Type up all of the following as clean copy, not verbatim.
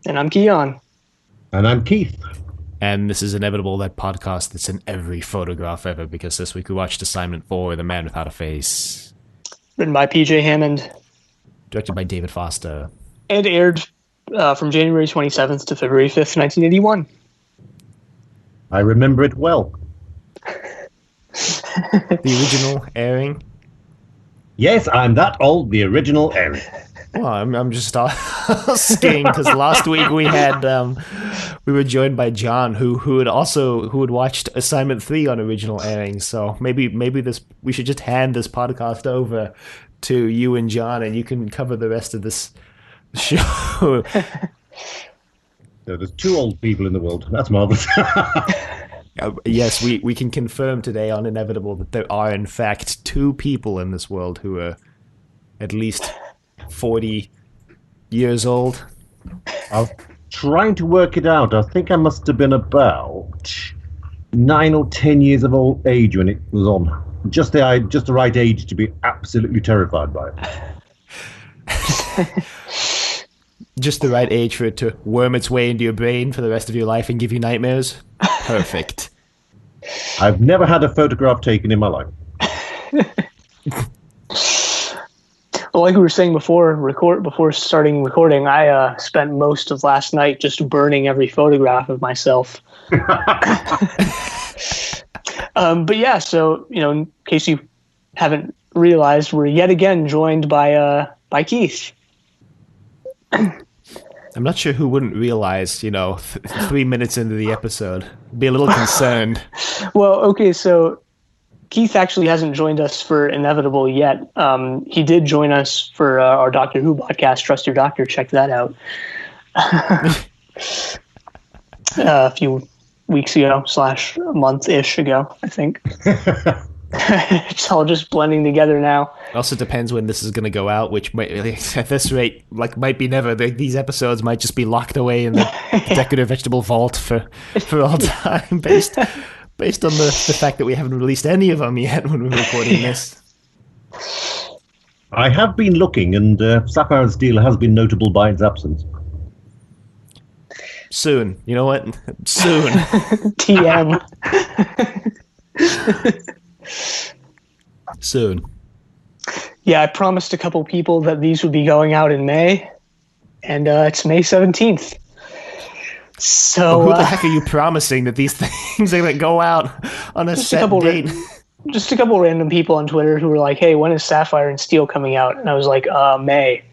And I'm Kiyan. And I'm Keith. And this is Inevitable, that podcast that's in every photograph ever, because this week we watched Assignment 4, The Man Without a Face. Written by PJ Hammond. Directed by David Foster. And aired from January 27th to February 5th, 1981. I remember it well. The original airing? Yes, I'm that old, the original airing. Well, I'm just asking, because last week we had we were joined by John, who had watched Assignment 3 on original airing. So maybe we should just hand this podcast over to you and John, and you can cover the rest of this show. So there's two old people in the world. That's marvelous. Yes, we can confirm today on Inevitable that there are in fact two people in this world who are at least 40 years old. I was trying to work it out. I think I must have been about 9 or 10 years of old age when it was on. Just the right age to be absolutely terrified by it. Just the right age for it to worm its way into your brain for the rest of your life and give you nightmares. Perfect. I've never had a photograph taken in my life. Well, like we were saying before starting recording, I spent most of last night just burning every photograph of myself. But yeah, so in case you haven't realized, we're yet again joined by Keith. I'm not sure who wouldn't realize, 3 minutes into the episode, be a little concerned. Well, okay, so Keith actually hasn't joined us for Inevitable yet. He did join us for our Doctor Who podcast, Trust Your Doctor. Check that out. A few weeks ago / a month-ish ago, I think. It's all just blending together now. It also depends when this is going to go out, which might, at this rate, might be never. These episodes might just be locked away in the Decorative Vegetable Vault for all time, based on the fact that we haven't released any of them yet when we're recording this. I have been looking, and Sapphire and Steel has been notable by its absence. Soon. You know what? Soon. TM. Soon. Yeah, I promised a couple people that these would be going out in May, and it's May 17th. So who the heck are you promising that these things are going to go out on a set date? Just a couple random people on Twitter who were like, "Hey, when is Sapphire and Steel coming out?" And I was like, May.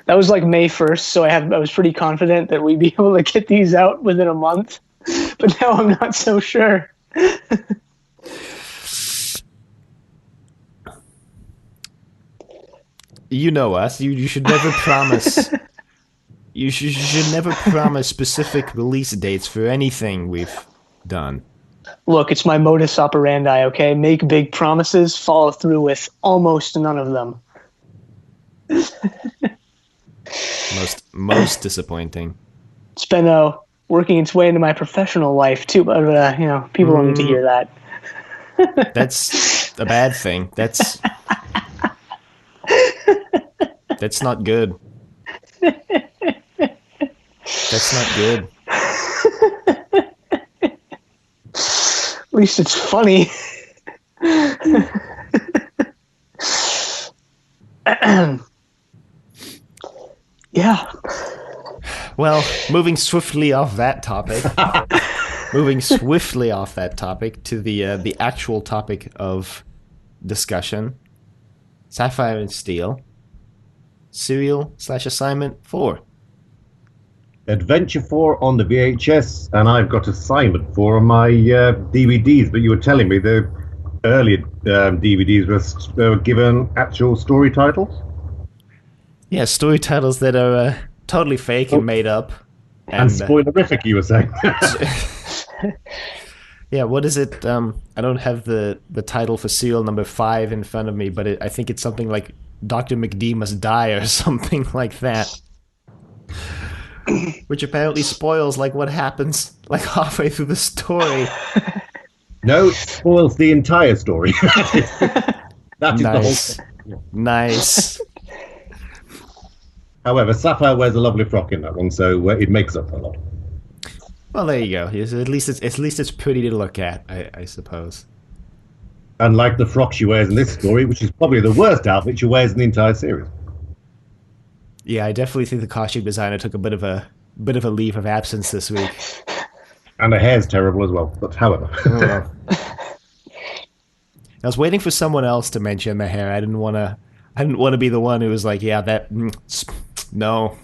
That was like May 1st, so I was pretty confident that we'd be able to get these out within a month. But now I'm not so sure. You know us. You should never promise. You should never promise specific release dates for anything we've done. Look, it's my modus operandi, okay? Make big promises, follow through with almost none of them. Most disappointing. It's been working its way into my professional life, too, but, people don't need to hear that. That's a bad thing. That's not good. That's not good. At least it's funny. Yeah. Well, moving swiftly off that topic to the actual topic of discussion, Sapphire and Steel, serial / assignment 4. Adventure 4 on the VHS, and I've got Assignment 4 on my DVDs, but you were telling me the earlier DVDs were given actual story titles? Yeah, story titles that are totally fake and made up. And spoilerific, you were saying. Yeah, what is it? I don't have the title for serial number 5 in front of me, but I think it's something like Dr. McD Must Die or something like that. Which apparently spoils what happens halfway through the story. No, it spoils the entire story. That is Nice. the whole thing. Nice. However, Sapphire wears a lovely frock in that one, so it makes up for a lot. Well, there you go. Yes, at least it's pretty to look at, I suppose. Unlike the frock she wears in this story, which is probably the worst outfit she wears in the entire series. Yeah, I definitely think the costume designer took a bit of a leave of absence this week. And her hair's terrible as well, but however. I was waiting for someone else to mention the hair. I didn't want to be the one who was like, yeah, that no.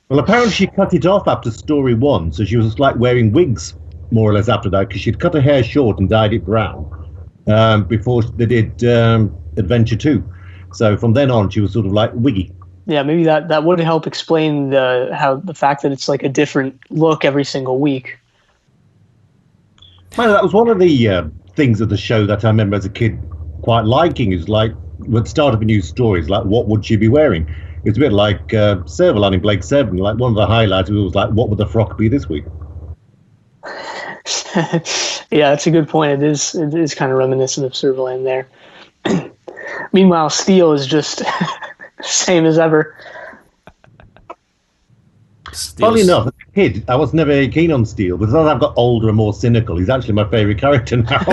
Well, apparently she cut it off after story 1, so she was like wearing wigs more or less after that, because she'd cut her hair short and dyed it brown before they did Adventure 2. So from then on, she was sort of like wiggy. Yeah, maybe that would help explain the fact that it's like a different look every single week. Well, that was one of the things of the show that I remember as a kid quite liking, is like, at the start of a new story, is like, what would she be wearing? It's a bit like Servalan in Blake 7. Like, one of the highlights was like, what would the frock be this week? Yeah, that's a good point. It is kind of reminiscent of Servalan there. Meanwhile, Steel is just same as ever. Funnily enough, as a kid, I was never keen on Steel, but as I've got older and more cynical, he's actually my favourite character now.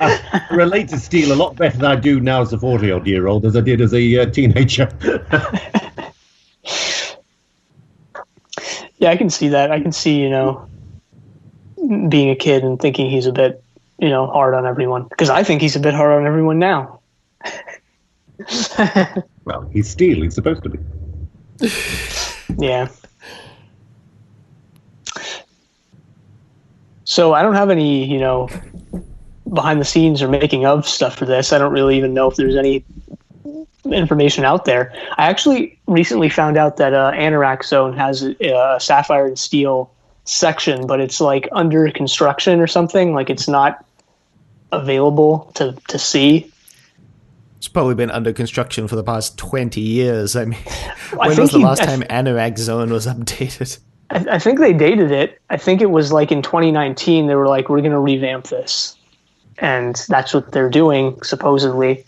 I relate to Steel a lot better than I do now as a 40-odd-year-old as I did as a teenager. Yeah, I can see that. I can see, being a kid and thinking he's a bit, hard on everyone. Because I think he's a bit hard on everyone now. Well, he's Steel. He's supposed to be. Yeah. So I don't have any, behind the scenes or making of stuff for this. I don't really even know if there's any information out there. I actually recently found out that Anorak Zone has a Sapphire and Steel section, but it's like under construction or something. Like it's not available to see. It's probably been under construction for the past 20 years. I mean, I when think was the last time Anorak Zone was updated? I think they dated it. I think it was like in 2019. They were like, we're going to revamp this. And that's what they're doing, supposedly.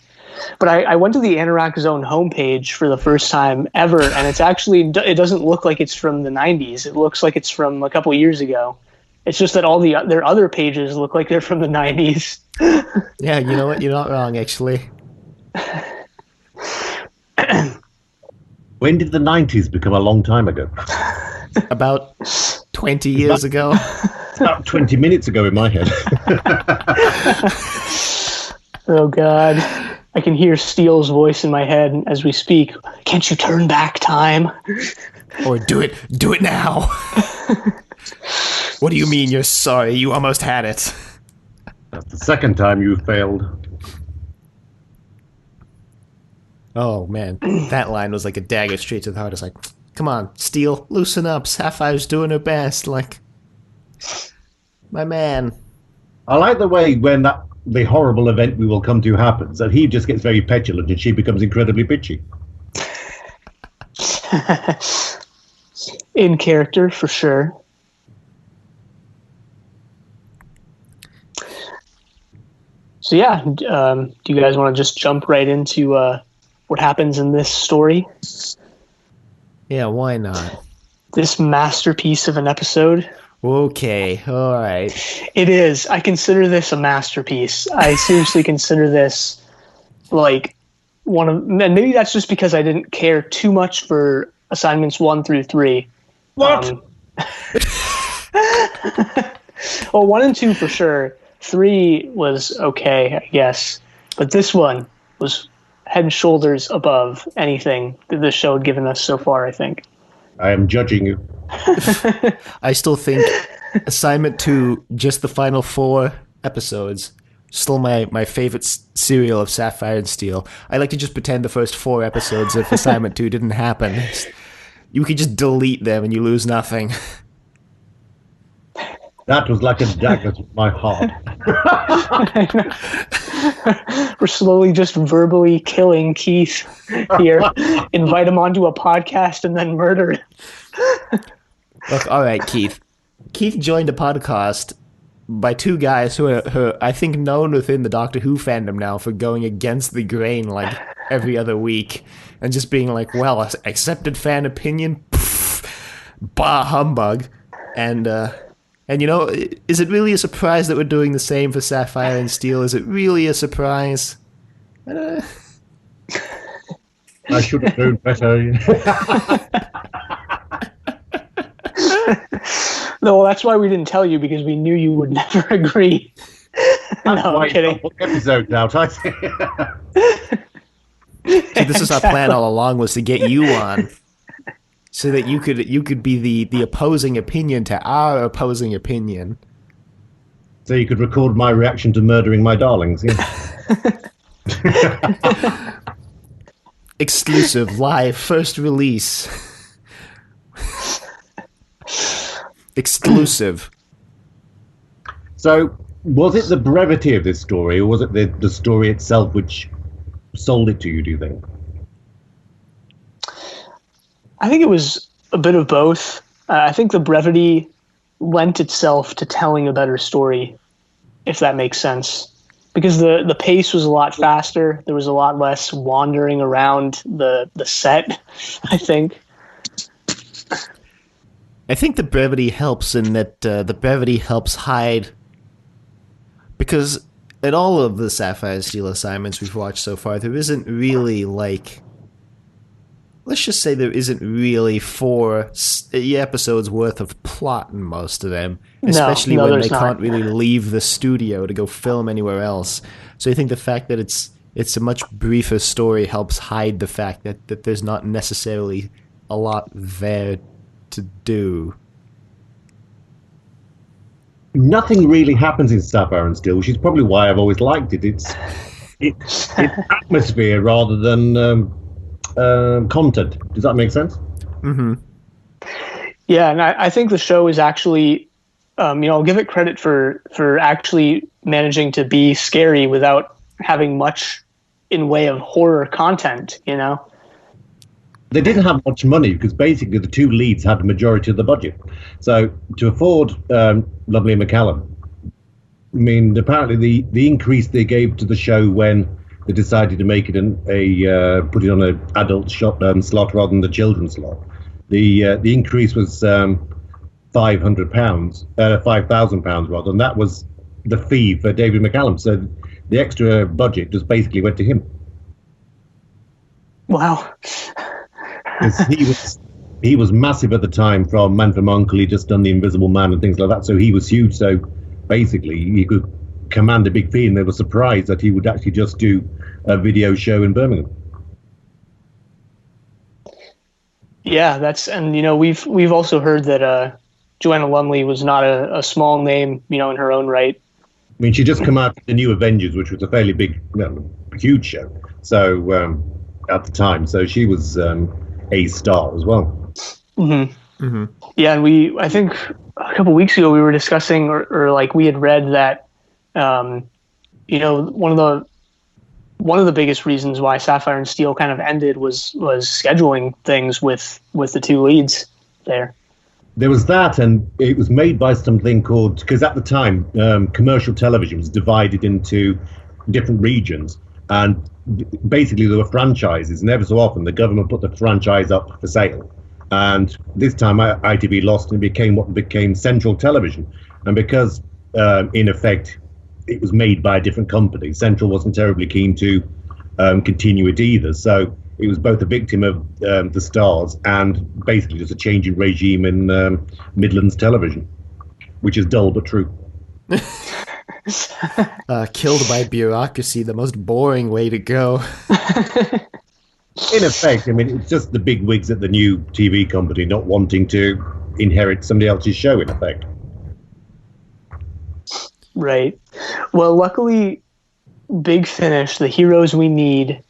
But I went to the Anorak Zone homepage for the first time ever, and it's actually, it doesn't look like it's from the 90s. It looks like it's from a couple years ago. It's just that all their other pages look like they're from the 90s. Yeah, you know what? You're not wrong, actually. When did the 90s become a long time ago? About 20 years ago. About 20 minutes ago in my head. Oh, God. I can hear Steele's voice in my head as we speak. Can't you turn back time? Or do it now. What do you mean you're sorry? You almost had it. That's the second time you failed. Oh, man. That line was like a dagger straight to the heart. It's like, come on, Steel, loosen up. Sapphire's doing her best. Like, my man. I like the way when the horrible event we will come to happens, that he just gets very petulant and she becomes incredibly bitchy. In character, for sure. So yeah, do you guys want to just jump right into what happens in this story? Yeah, why not? This masterpiece of an episode. Okay, all right. It is. I consider this a masterpiece. I seriously consider this like one of, and maybe that's just because I didn't care too much for assignments 1 through 3. What? Well, 1 and 2 for sure. 3 was okay, I guess, but this one was head and shoulders above anything that this show had given us so far, I think. I am judging you. I still think assignment 2, just the final 4 episodes, still my favorite serial of Sapphire and Steel. I like to just pretend the first 4 episodes of assignment 2 didn't happen. You could just delete them and you lose nothing. That was like a dagger to my heart. We're slowly just verbally killing Keith here. Invite him onto a podcast and then murder him. Look, all right, Keith. Keith joined a podcast by 2 guys who are I think, known within the Doctor Who fandom now for going against the grain. Like, every other week and just being like, well, accepted fan opinion, pff, bah humbug. And you know, is it really a surprise that we're doing the same for Sapphire and Steel? Is it really a surprise? I should have known better. No, well, that's why we didn't tell you, because we knew you would never agree. No, I'm kidding. Episode out, I see. See, this is our plan all along, was to get you on, so that you could be the opposing opinion to our opposing opinion. So you could record my reaction to murdering my darlings. Yeah. Exclusive, live, first release. Exclusive. So, was it the brevity of this story, or was it the story itself which sold it to you, do you think? I think it was a bit of both. I think the brevity lent itself to telling a better story, if that makes sense. Because the pace was a lot faster. There was a lot less wandering around the set, I think. I think the brevity helps in that the brevity helps hide, because in all of the Sapphire and Steel assignments we've watched so far, there isn't really, like, let's just say there isn't really 4 episodes worth of plot in most of them, especially when they can't really leave the studio to go film anywhere else. So I think the fact that it's a much briefer story helps hide the fact that there's not necessarily a lot there to do. Nothing really happens in Sapphire and Steel, which is probably why I've always liked it. It's atmosphere rather than content. Does that make sense? Mm-hmm. Yeah, and I think the show is actually, I'll give it credit for actually managing to be scary without having much in way of horror content, you know? They didn't have much money because basically the 2 leads had the majority of the budget. So to afford Lovely McCallum, I mean, apparently the increase they gave to the show when they decided to make it put it on an adult slot rather than the children's slot, the increase was £5,000 rather, and that was the fee for David McCallum. So the extra budget just basically went to him. Wow. He was massive at the time, from Man from U.N.C.L.E. He'd just done The Invisible Man and things like that, so he was huge. So basically he could command a big fee, and they were surprised that he would actually just do a video show in Birmingham. Yeah, we've also heard that Joanna Lumley was not a small name, in her own right. I mean, she just come out with the new Avengers, which was a fairly big, huge show. So at the time, so she was a star as well. Mm-hmm. Mm-hmm. Yeah, and I think a couple weeks ago we were discussing, or like we had read that, one of the biggest reasons why Sapphire and Steel kind of ended was scheduling things with the 2 leads there. There was that, and it was made by something called, because at the time commercial television was divided into different regions, and basically there were franchises, and ever so often the government put the franchise up for sale. And this time ITV lost, and it became what became Central Television. And because in effect it was made by a different company, Central wasn't terribly keen to continue it either. So it was both a victim of the stars and basically just a change in regime in Midlands television, which is dull but true. Killed by bureaucracy, the most boring way to go. In effect, I mean, it's just the big wigs at the new TV company not wanting to inherit somebody else's show, in effect. Right. Well, luckily, Big Finish, the heroes we need,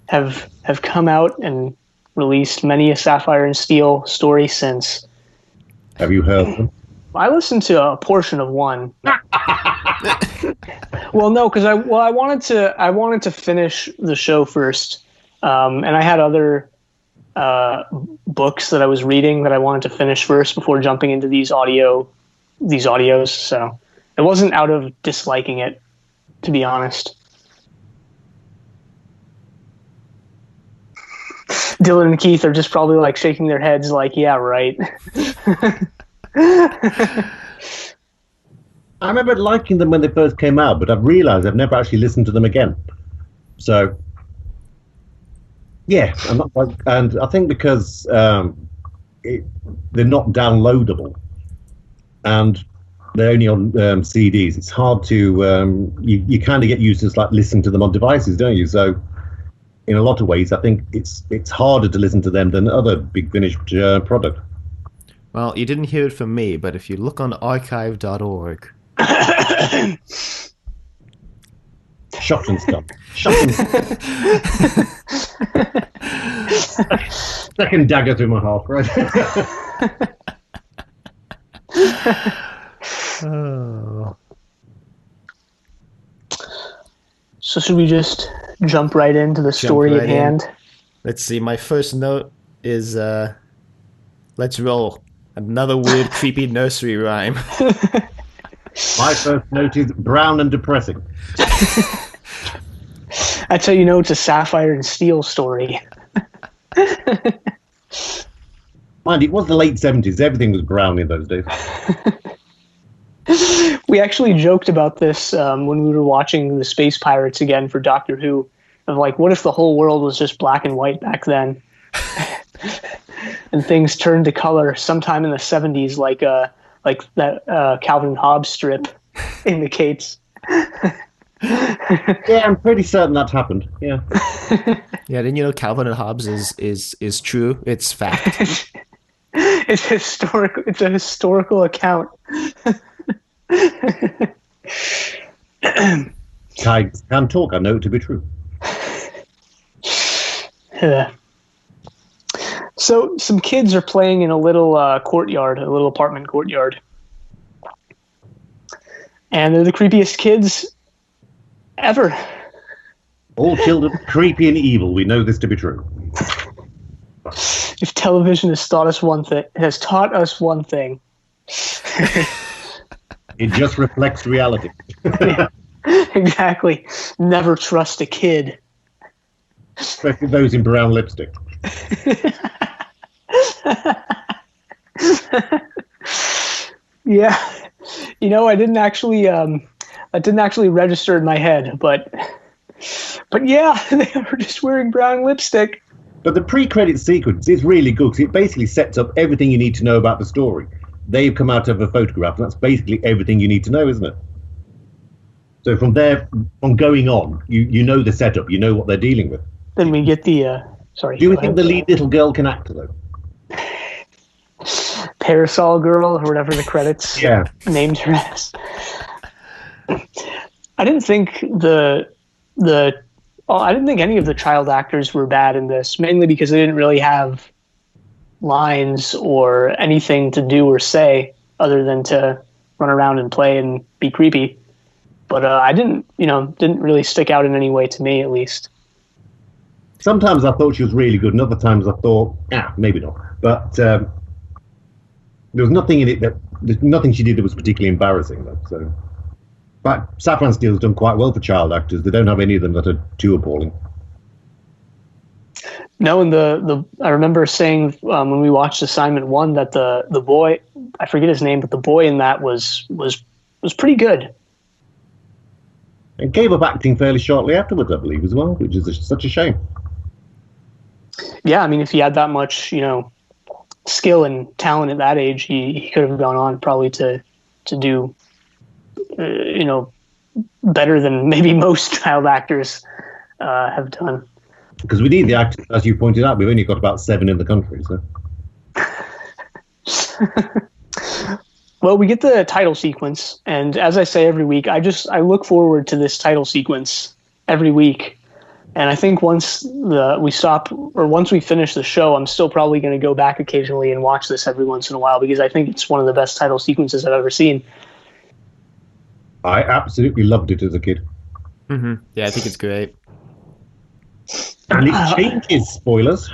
have come out and released many a Sapphire and Steel story since. Have you heard them? I listened to a portion of one. Well, no, because I wanted to finish the show first, and I had other books that I was reading that I wanted to finish first before jumping into these audios. So it wasn't out of disliking it, to be honest. Dylan and Keith are just probably like shaking their heads like, yeah, right. I remember liking them when they first came out, but I've realised I've never actually listened to them again. So, yeah, I'm not like, and I think because they're not downloadable and they're only on CDs, it's hard to you kind of get used to just like listening to them on devices, don't you? So, in a lot of ways, I think it's harder to listen to them than other big finished product. Well, you didn't hear it from me, but if you look on archive.org. Shot and stuff. Shot and second dagger through my heart, right? Oh. So should we just jump right into the story at hand? Let's see. My first note is let's roll. Another weird, creepy nursery rhyme. My first note is brown and depressing. That's how you know it's a Sapphire and Steel story. Mind, it was the late 70s. Everything was brown in those days. We actually joked about this when we were watching the Space Pirates again for Doctor Who. Of like, what if the whole world was just black and white back then? And things turned to color sometime in the 70s, like that Calvin and Hobbes strip indicates. Yeah, I'm pretty certain that happened. Yeah. Yeah, didn't you know Calvin and Hobbes is true? It's fact. It's historical. It's a historical account. I can talk. I know it to be true. So some kids are playing in a little courtyard, a little apartment courtyard. And they're the creepiest kids ever. All children creepy and evil. We know this to be true. If television has taught us one thing, It just reflects reality. Yeah, exactly. Never trust a kid. Especially those in brown lipstick. Yeah, you know, I didn't actually register in my head, but yeah, they were just wearing brown lipstick. But the pre-credit sequence is really good because it basically sets up everything you need to know about the story. They've come out of a photograph, and that's basically everything you need to know, isn't it? So from there, from going on, you know the setup, you know what they're dealing with. Then we get the sorry. Do you think the lead little girl can act, though? Parasol Girl, or whatever the credits named her as. I didn't think I didn't think any of the child actors were bad in this, mainly because they didn't really have lines or anything to do or say other than to run around and play and be creepy. But I didn't really stick out in any way to me, at least. Sometimes I thought she was really good, and other times I thought, maybe not. But there was nothing in it there's nothing she did that was particularly embarrassing, though. So, but Sapphire and Steel has done quite well for child actors. They don't have any of them that are too appalling. No, and I remember saying when we watched Assignment 1 that the boy, I forget his name, but the boy in that was pretty good. And gave up acting fairly shortly afterwards, I believe, as well, which is such a shame. Yeah, I mean, if he had that much, skill and talent at that age, he could have gone on probably to do, better than maybe most child actors have done. Because we need the actors, as you pointed out. We've only got about 7 in the country, so. Well, we get the title sequence, and as I say every week, I look forward to this title sequence every week. And I think once we finish the show, I'm still probably going to go back occasionally and watch this every once in a while, because I think it's one of the best title sequences I've ever seen. I absolutely loved it as a kid. Mm-hmm. Yeah, I think it's great. And it changes, spoilers.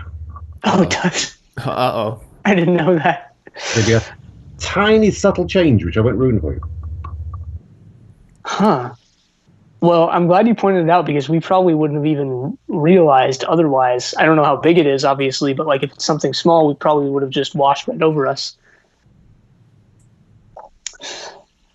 Oh, it does? Uh-oh. I didn't know that. Maybe a tiny, subtle change, which I won't ruin for you. Huh. Well, I'm glad you pointed it out because we probably wouldn't have even realized otherwise. I don't know how big it is, obviously, but like if it's something small, we probably would have just washed right over us.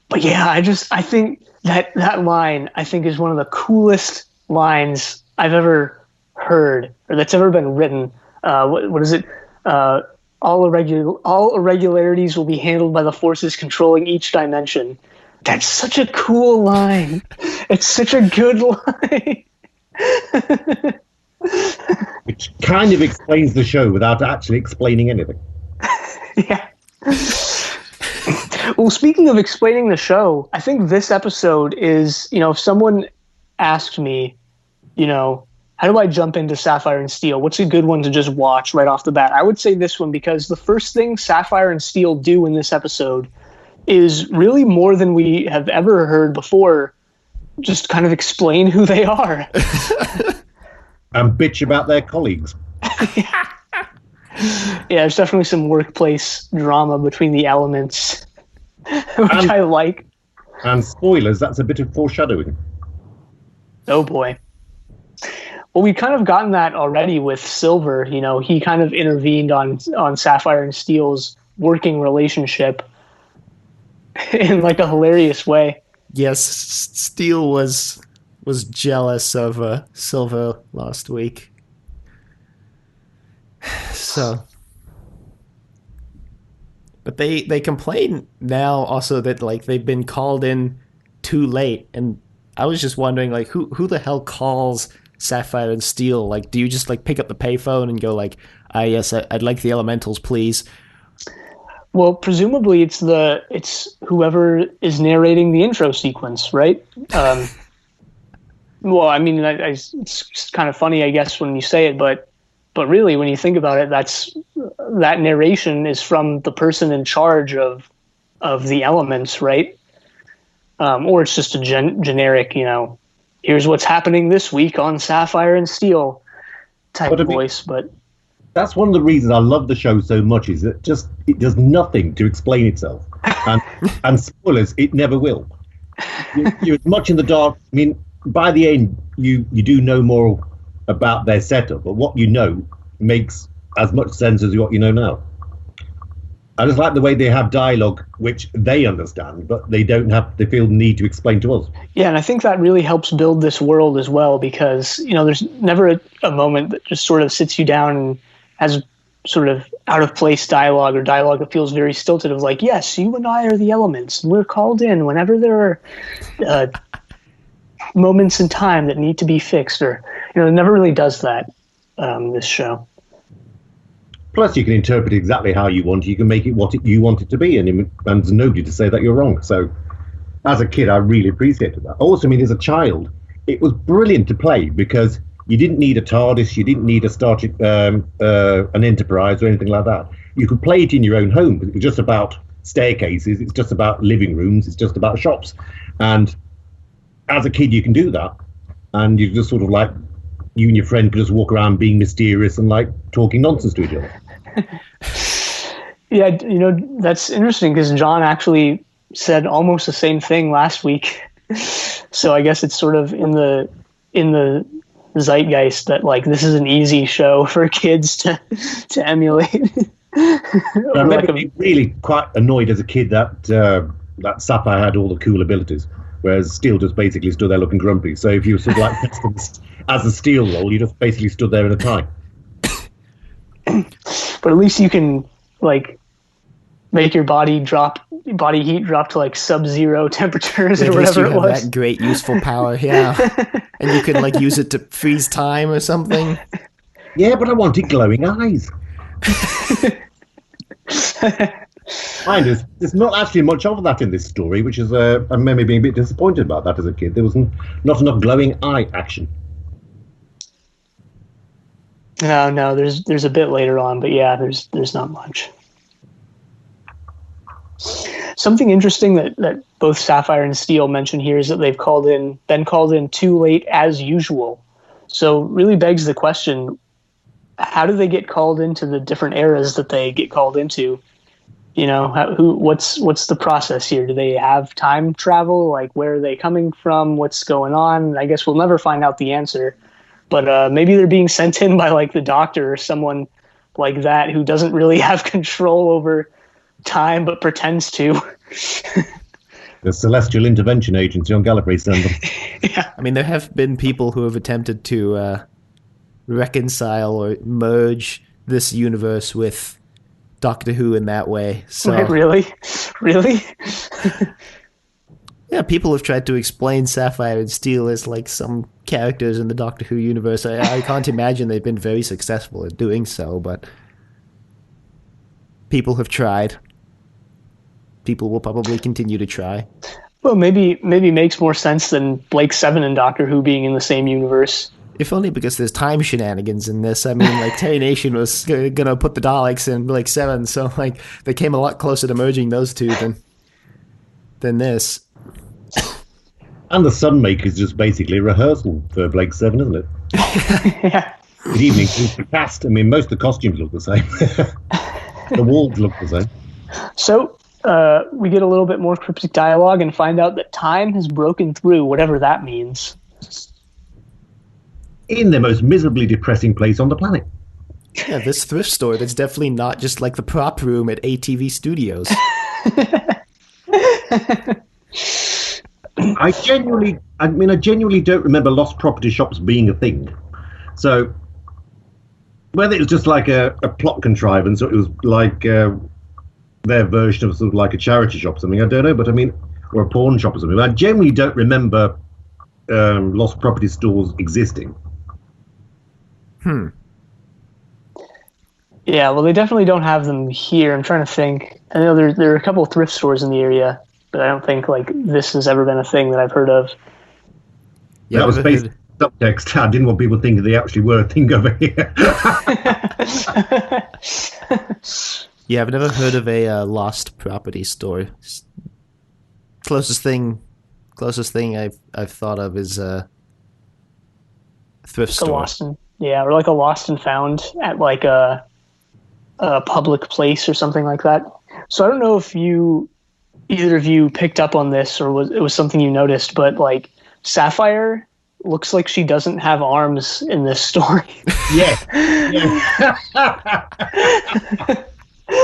But yeah, I think that line I think is one of the coolest lines I've ever heard or that's ever been written. What is it? All irregularities will be handled by the forces controlling each dimension. That's such a cool line. It's such a good line. Which kind of explains the show without actually explaining anything. Yeah. Well, speaking of explaining the show, I think this episode is, if someone asked me, how do I jump into Sapphire and Steel? What's a good one to just watch right off the bat? I would say this one because the first thing Sapphire and Steel do in this episode is really more than we have ever heard before. Just kind of explain who they are. And bitch about their colleagues. Yeah, there's definitely some workplace drama between the elements, which I like. And spoilers, that's a bit of foreshadowing. Oh boy. Well, we've kind of gotten that already with Silver. He kind of intervened on Sapphire and Steel's working relationship in like a hilarious way. Yes, Steel was jealous of Silver last week. So, but they complain now also that like they've been called in too late, and I was just wondering like who the hell calls Sapphire and Steel? Like, do you just like pick up the payphone and go like, yes, I'd like the elementals, please? Well, presumably it's whoever is narrating the intro sequence, right? Well, I mean, it's kind of funny, I guess, when you say it, but really, when you think about it, that narration is from the person in charge of the elements, right? Or it's just a generic, here's what's happening this week on Sapphire and Steel type voice, but. That's one of the reasons I love the show so much is that it does nothing to explain itself. And spoilers, it never will. You're as much in the dark. I mean, by the end, you do know more about their setup, but what you know makes as much sense as what you know now. I just like the way they have dialogue, which they understand, but they feel the need to explain to us. Yeah, and I think that really helps build this world as well because, there's never a moment that just sort of sits you down and has sort of out of place dialogue or dialogue that feels very stilted of like, yes, you and I are the elements and we're called in whenever there are moments in time that need to be fixed or, it never really does that, this show. Plus you can interpret it exactly how you want it. You can make it what you want it to be and there's nobody to say that you're wrong. So as a kid, I really appreciated that. Also, I mean, as a child, it was brilliant to play because you didn't need a TARDIS, you didn't need a Star Trek, an Enterprise or anything like that. You could play it in your own home. It was just about staircases, it's just about living rooms, it's just about shops. And as a kid, you can do that. And you just sort of like, you and your friend could just walk around being mysterious and like talking nonsense to each other. Yeah, that's interesting because John actually said almost the same thing last week. So I guess it's sort of in the zeitgeist that like this is an easy show for kids to emulate. I remember being really quite annoyed as a kid that Sapphire had all the cool abilities, whereas Steel just basically stood there looking grumpy. So if you were sort of like as a Steel role, you just basically stood there in a tie. But at least you can like make your body heat drop to like sub-zero temperatures or whatever it was. That great useful power, yeah. And you can like use it to freeze time or something. Yeah, but I wanted glowing eyes. There's not actually much of that in this story, which is I remember being a bit disappointed about that as a kid. There was not enough glowing eye action. No, there's a bit later on, but yeah, there's not much. Something interesting that both Sapphire and Steel mention here is that they've been called in too late as usual. So really begs the question, how do they get called into the different eras that they get called into? what's the process here? Do they have time travel? Like, where are they coming from? What's going on? I guess we'll never find out the answer, but maybe they're being sent in by like the Doctor or someone like that who doesn't really have control over time but pretends to. The Celestial Intervention Agency on Gallifrey send them. Yeah. I mean, there have been people who have attempted to reconcile or merge this universe with Doctor Who in that way. So, Wait, really? yeah, people have tried to explain Sapphire and Steel as like some characters in the Doctor Who universe. I can't imagine they've been very successful at doing so, but people have tried. People will probably continue to try. Well, maybe makes more sense than Blake 7 and Doctor Who being in the same universe. If only because there's time shenanigans in this. I mean, like, Terry Nation was going to put the Daleks in Blake 7, so, like, they came a lot closer to merging those two than this. And the Sunmaker is just basically a rehearsal for Blake 7, isn't it? Yeah. Good evening to the cast. I mean, most of the costumes look the same. The walls look the same. So, we get a little bit more cryptic dialogue and find out that time has broken through, whatever that means. In the most miserably depressing place on the planet. Yeah, this thrift store that's definitely not just like the prop room at ATV Studios. I genuinely don't remember lost property shops being a thing. So, whether it was just like a plot contrivance or it was like their version of sort of like a charity shop or something, I don't know, but I mean, or a pawn shop or something. I generally don't remember lost property stores existing. Yeah, well, they definitely don't have them here. I'm trying to think. I know there are a couple of thrift stores in the area, but I don't think like this has ever been a thing that I've heard of. Yeah, that was based on subtext. I didn't want people thinking they actually were a thing over here. Yeah, I've never heard of a lost property store. Closest thing I've thought of is a thrift store. Or like a lost and found at like a public place or something like that. So I don't know if either of you picked up on this or it was something you noticed, but like Sapphire looks like she doesn't have arms in this story. Yeah.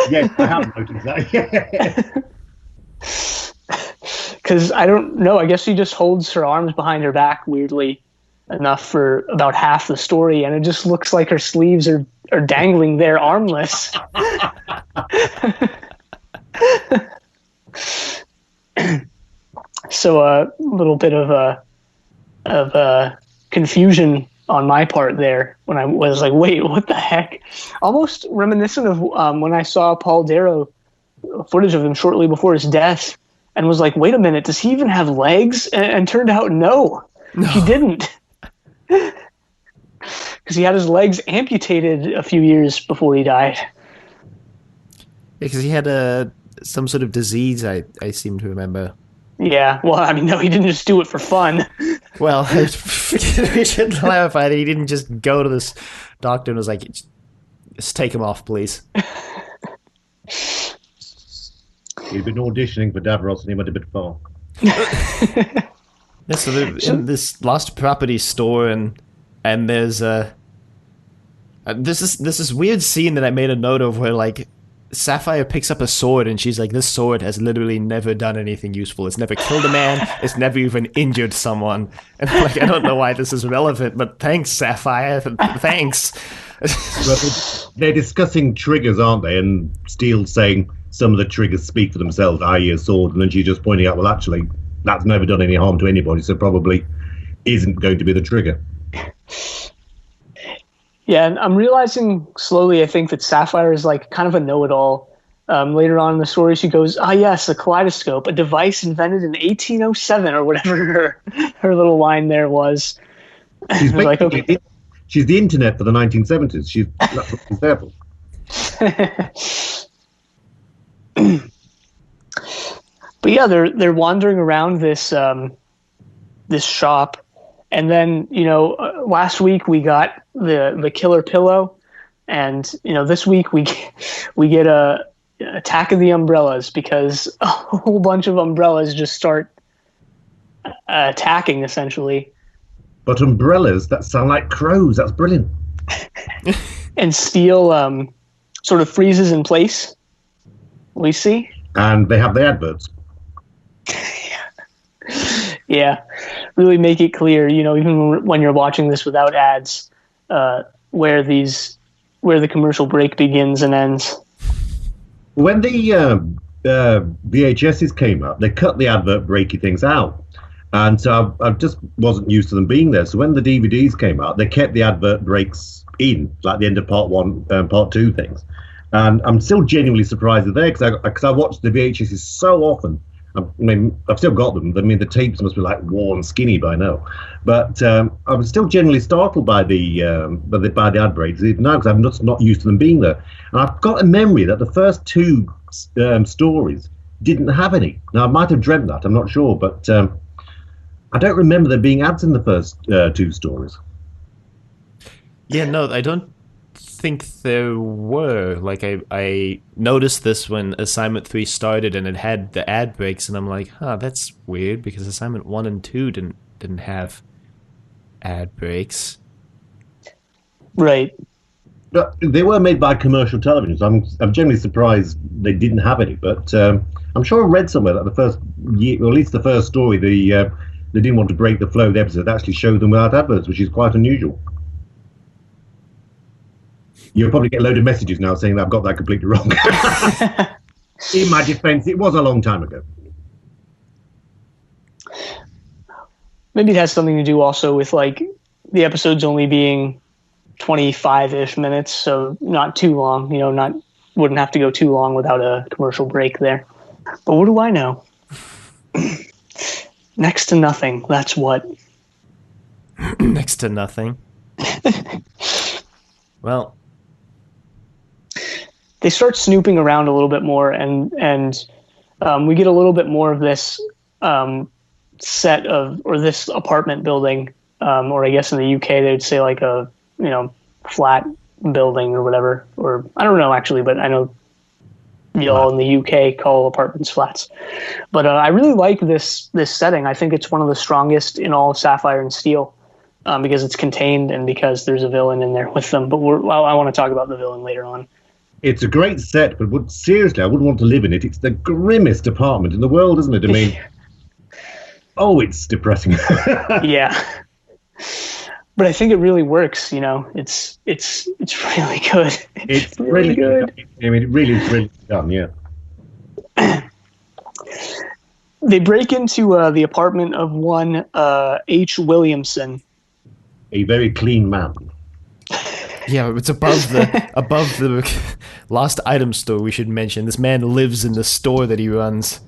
Yes, I have noticed that. Because I don't know, I guess she just holds her arms behind her back weirdly enough for about half the story, and it just looks like her sleeves are dangling there armless. So a little bit of confusion on my part there when I was like, wait, what the heck? Almost reminiscent of when I saw Paul Darrow footage of him shortly before his death and was like, wait a minute, does he even have legs? And turned out no, he didn't. Because he had his legs amputated a few years before he died. Because he had some sort of disease, I seem to remember. Yeah, well, I mean, no, he didn't just do it for fun. Well, we should clarify that he didn't just go to this doctor and was like, just take him off, please. He'd been auditioning for Davros and he went a bit far. Yeah, so they're in this lost property store, and there's this weird scene that I made a note of where like Sapphire picks up a sword and she's like, this sword has literally never done anything useful. It's never killed a man. It's never even injured someone. And I'm like, I don't know why this is relevant, but thanks, Sapphire. Thanks. Well, they're discussing triggers, aren't they? And Steele's saying some of the triggers speak for themselves, i.e. a sword, and then she's just pointing out, well, actually, that's never done any harm to anybody, so probably isn't going to be the trigger. Yeah, and I'm realizing slowly, I think that Sapphire is like kind of a know-it-all. Later on in the story, she goes, yes, a kaleidoscope, a device invented in 1807, or whatever her little line there was. She's like, okay. She's the internet for the 1970s. That's what she's there for. But yeah, they're wandering around this shop, and then last week we got the killer pillow, and this week we get Attack of the Umbrellas, because a whole bunch of umbrellas just start attacking, essentially. But umbrellas that sound like crows. That's brilliant. And Steel sort of freezes in place. We see. And they have the adverts. Yeah, really make it clear, even when you're watching this without ads, where the commercial break begins and ends. When the VHSs came up, they cut the advert breaky things out. And so I just wasn't used to them being there. So when the DVDs came out, they kept the advert breaks in, like the end of part 1, part 2 things. And I'm still genuinely surprised they're there because I watched the VHSs so often. I mean, I've still got them. I mean, the tapes must be like worn skinny by now. But I was still genuinely startled by the ad breaks, even now, because I'm just not used to them being there. And I've got a memory that the first 2 stories didn't have any. Now, I might have dreamt that, I'm not sure, but I don't remember there being ads in the first 2 stories. Yeah, no, I don't think there were. Like, I noticed this when Assignment 3 started and it had the ad breaks, and I'm like, that's weird, because Assignment 1 and 2 didn't have ad breaks. Right. But they were made by commercial television, so I'm generally surprised they didn't have any. But I'm sure I read somewhere that the first year, or at least the first story, they didn't want to break the flow of the episode, actually showed them without adverts, which is quite unusual. You'll probably get a load of messages now saying that I've got that completely wrong. In my defense, it was a long time ago. Maybe it has something to do also with, like, the episodes only being 25-ish minutes, so not too long. Wouldn't have to go too long without a commercial break there. But what do I know? Next to nothing. That's what. Next to nothing. Well, they start snooping around a little bit more, and we get a little bit more of this set of, or this apartment building, or I guess in the UK they would say like a flat building or whatever, or I don't know actually, but I know y'all in the UK call apartments flats. But I really like this setting. I think it's one of the strongest in all of Sapphire and Steel, because it's contained and because there's a villain in there with them. But I want to talk about the villain later on. It's a great set, but seriously, I wouldn't want to live in it. It's the grimmest apartment in the world, isn't it? I mean, it's depressing. Yeah. But I think it really works, It's really good. It's really good. I mean, it really is really done, yeah. They break into the apartment of one H. Williamson. A very clean man. Yeah, it's above the last item store we should mention. This man lives in the store that he runs.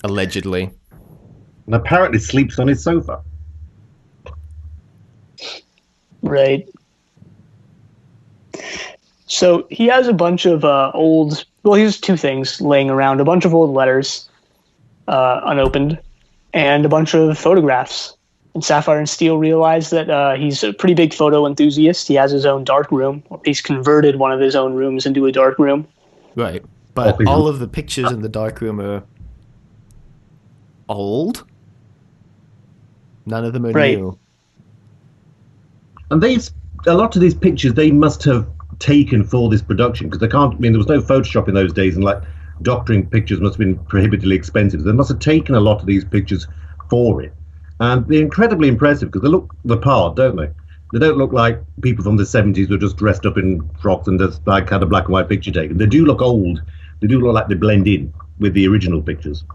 Allegedly. And apparently sleeps on his sofa. Right. So he has a bunch of he has 2 things laying around, a bunch of old letters, unopened, and a bunch of photographs. And Sapphire and Steel realize that he's a pretty big photo enthusiast. He has his own dark room. He's converted one of his own rooms into a dark room. Right. But all of the pictures in the dark room are old. None of them are new. And a lot of these pictures they must have taken for this production, because there was no Photoshop in those days, and like doctoring pictures must have been prohibitively expensive. They must have taken a lot of these pictures for it. And they're incredibly impressive because they look the part, don't they? They don't look like people from the 70s who are just dressed up in frocks and just like had a black and white picture taken. They do look old. They do look like they blend in with the original pictures.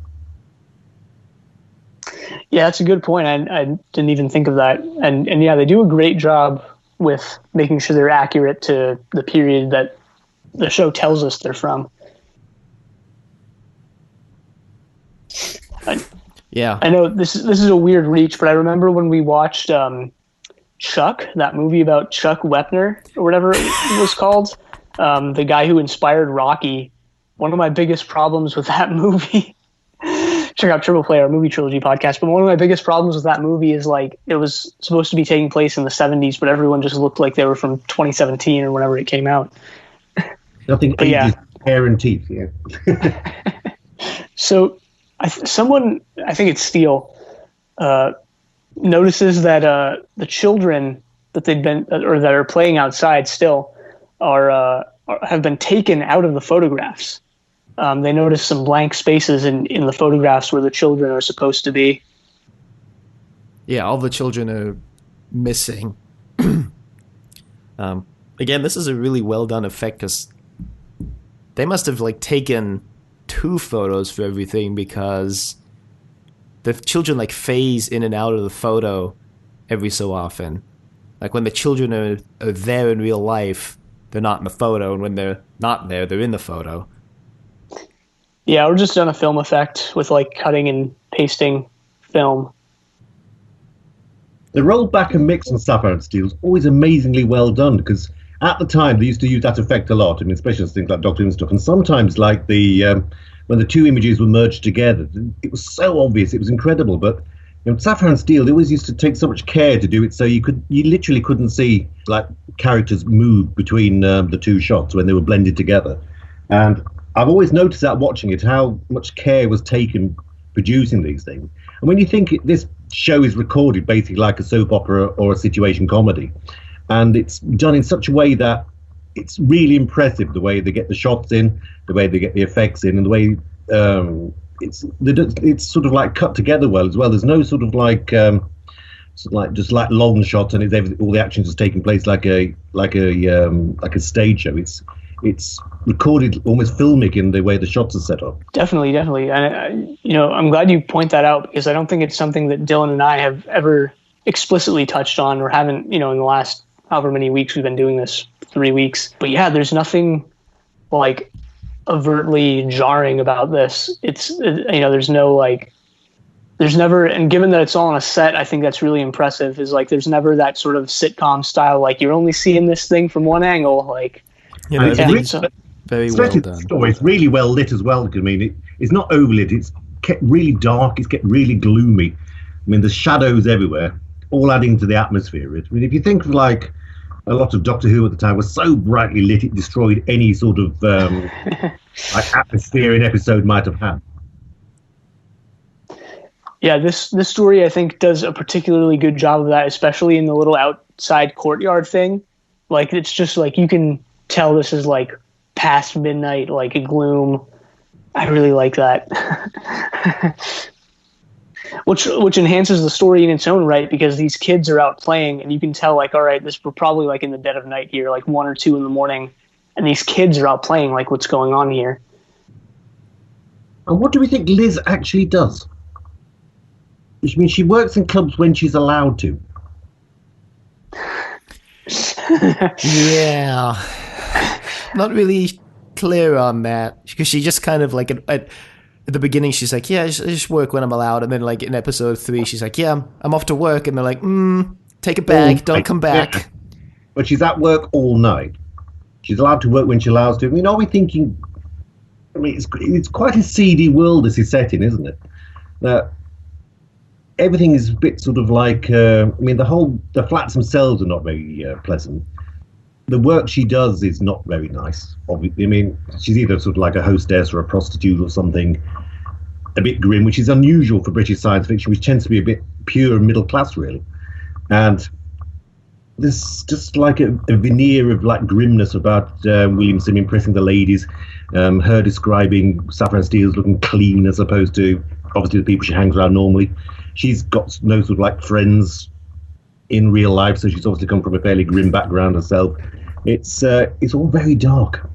Yeah, that's a good point. I didn't even think of that. And yeah, they do a great job with making sure they're accurate to the period that the show tells us they're from. Yeah, I know this is a weird reach, but I remember when we watched Chuck, that movie about Chuck Wepner or whatever it was called, the guy who inspired Rocky. One of my biggest problems with that movie, check out Triple Play, our movie trilogy podcast, but one of my biggest problems with that movie is like it was supposed to be taking place in the 70s, but everyone just looked like they were from 2017 or whenever it came out. Nothing. But yeah, Hair and teeth, yeah. So, someone, I think it's Steele, notices that the children that they've been or that are playing outside still have been taken out of the photographs. They notice some blank spaces in the photographs where the children are supposed to be. Yeah, all the children are missing. Again, this is a really well done effect because they must have like taken 2 photos for everything, because the children like phase in and out of the photo every so often. Like when the children are there in real life, they're not in the photo, and when they're not there, they're in the photo. Yeah, we're just done a film effect with like cutting and pasting film. The roll back and mix on Sapphire and Steel is always amazingly well done, because at the time they used to use that effect a lot. I mean, especially things like Doctor Who and stuff. And sometimes, like when the 2 images were merged together, it was so obvious, it was incredible. But Sapphire and Steel, they always used to take so much care to do it, so you literally couldn't see like characters move between the 2 shots when they were blended together. And I've always noticed that watching it, how much care was taken producing these things. And when you think this show is recorded basically like a soap opera or a situation comedy, and it's done in such a way that it's really impressive, the way they get the shots in, the way they get the effects in, and the way it's sort of like cut together well as well. There's no sort of just like long shots, and all the action is taking place like a stage show. It's recorded almost filmic in the way the shots are set up. Definitely. And, I'm glad you point that out, because I don't think it's something that Dylan and I have ever explicitly touched on, or haven't, in the last however many weeks we've been doing this, 3 weeks. But yeah, there's nothing like overtly jarring about this. It's, there's never, and given that it's all on a set, I think that's really impressive, is like, there's never that sort of sitcom style, like you're only seeing this thing from one angle, like, it's very well done. It's really well lit as well. I mean, it's not overlit. It's kept really dark. It's kept really gloomy. I mean, there's shadows everywhere, all adding to the atmosphere. I mean, if you think of like a lot of Doctor Who at the time was so brightly lit, it destroyed any sort of like atmosphere an episode might have had. Yeah, this story I think does a particularly good job of that, especially in the little outside courtyard thing. Like, it's just like you can tell this is like past midnight, like a gloom. I really like that. which enhances the story in its own right, because these kids are out playing, and you can tell like, all right, we're probably like in the dead of night here, like 1 or 2 in the morning, and these kids are out playing, like what's going on here. And what do we think Liz actually does? Which means she works in clubs when she's allowed to. Yeah. Not really clear on that, because she just kind of like at the beginning she's like, yeah, I just work when I'm allowed, and then like in episode 3 she's like, yeah, I'm off to work, and they're like, take a bag, don't come back. Yeah. But she's at work all night. She's allowed to work when she allows to. I mean, are we thinking? I mean, it's quite a seedy world this is set in, isn't it? Everything is a bit sort of like. I mean, the flats themselves are not very pleasant. The work she does is not very nice. Obviously, I mean, she's either sort of like a hostess or a prostitute or something, a bit grim, which is unusual for British science fiction, which tends to be a bit pure and middle class, really. And there's just like a veneer of like grimness about Williamson impressing the ladies, her describing Sapphire and Steel as looking clean as opposed to obviously the people she hangs around normally. She's got no sort of like friends in real life, so she's obviously come from a fairly grim background herself. It's all very dark.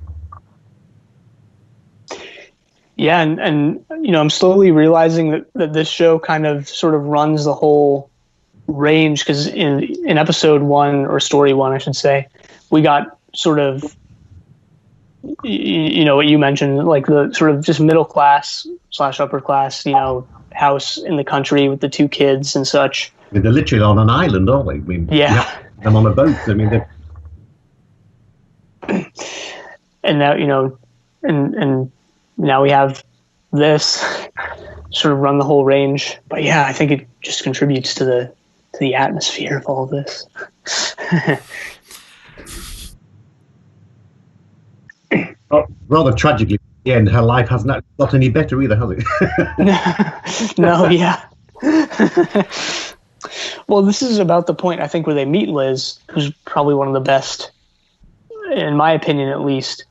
Yeah, and I'm slowly realizing that this show kind of sort of runs the whole range, because in episode 1, or story 1 I should say, we got sort of what you mentioned, like the sort of just middle class / upper class, house in the country with the 2 kids and such. I mean, they're literally on an island, aren't they? I mean, yeah. I'm on a boat. I mean, and now and now we have this sort of run the whole range. But yeah, I think it just contributes to the atmosphere of all of this. Rather tragically, at the end, her life hasn't actually got any better either, has it? No, yeah. Well, this is about the point, I think, where they meet Liz, who's probably one of the best, in my opinion at least,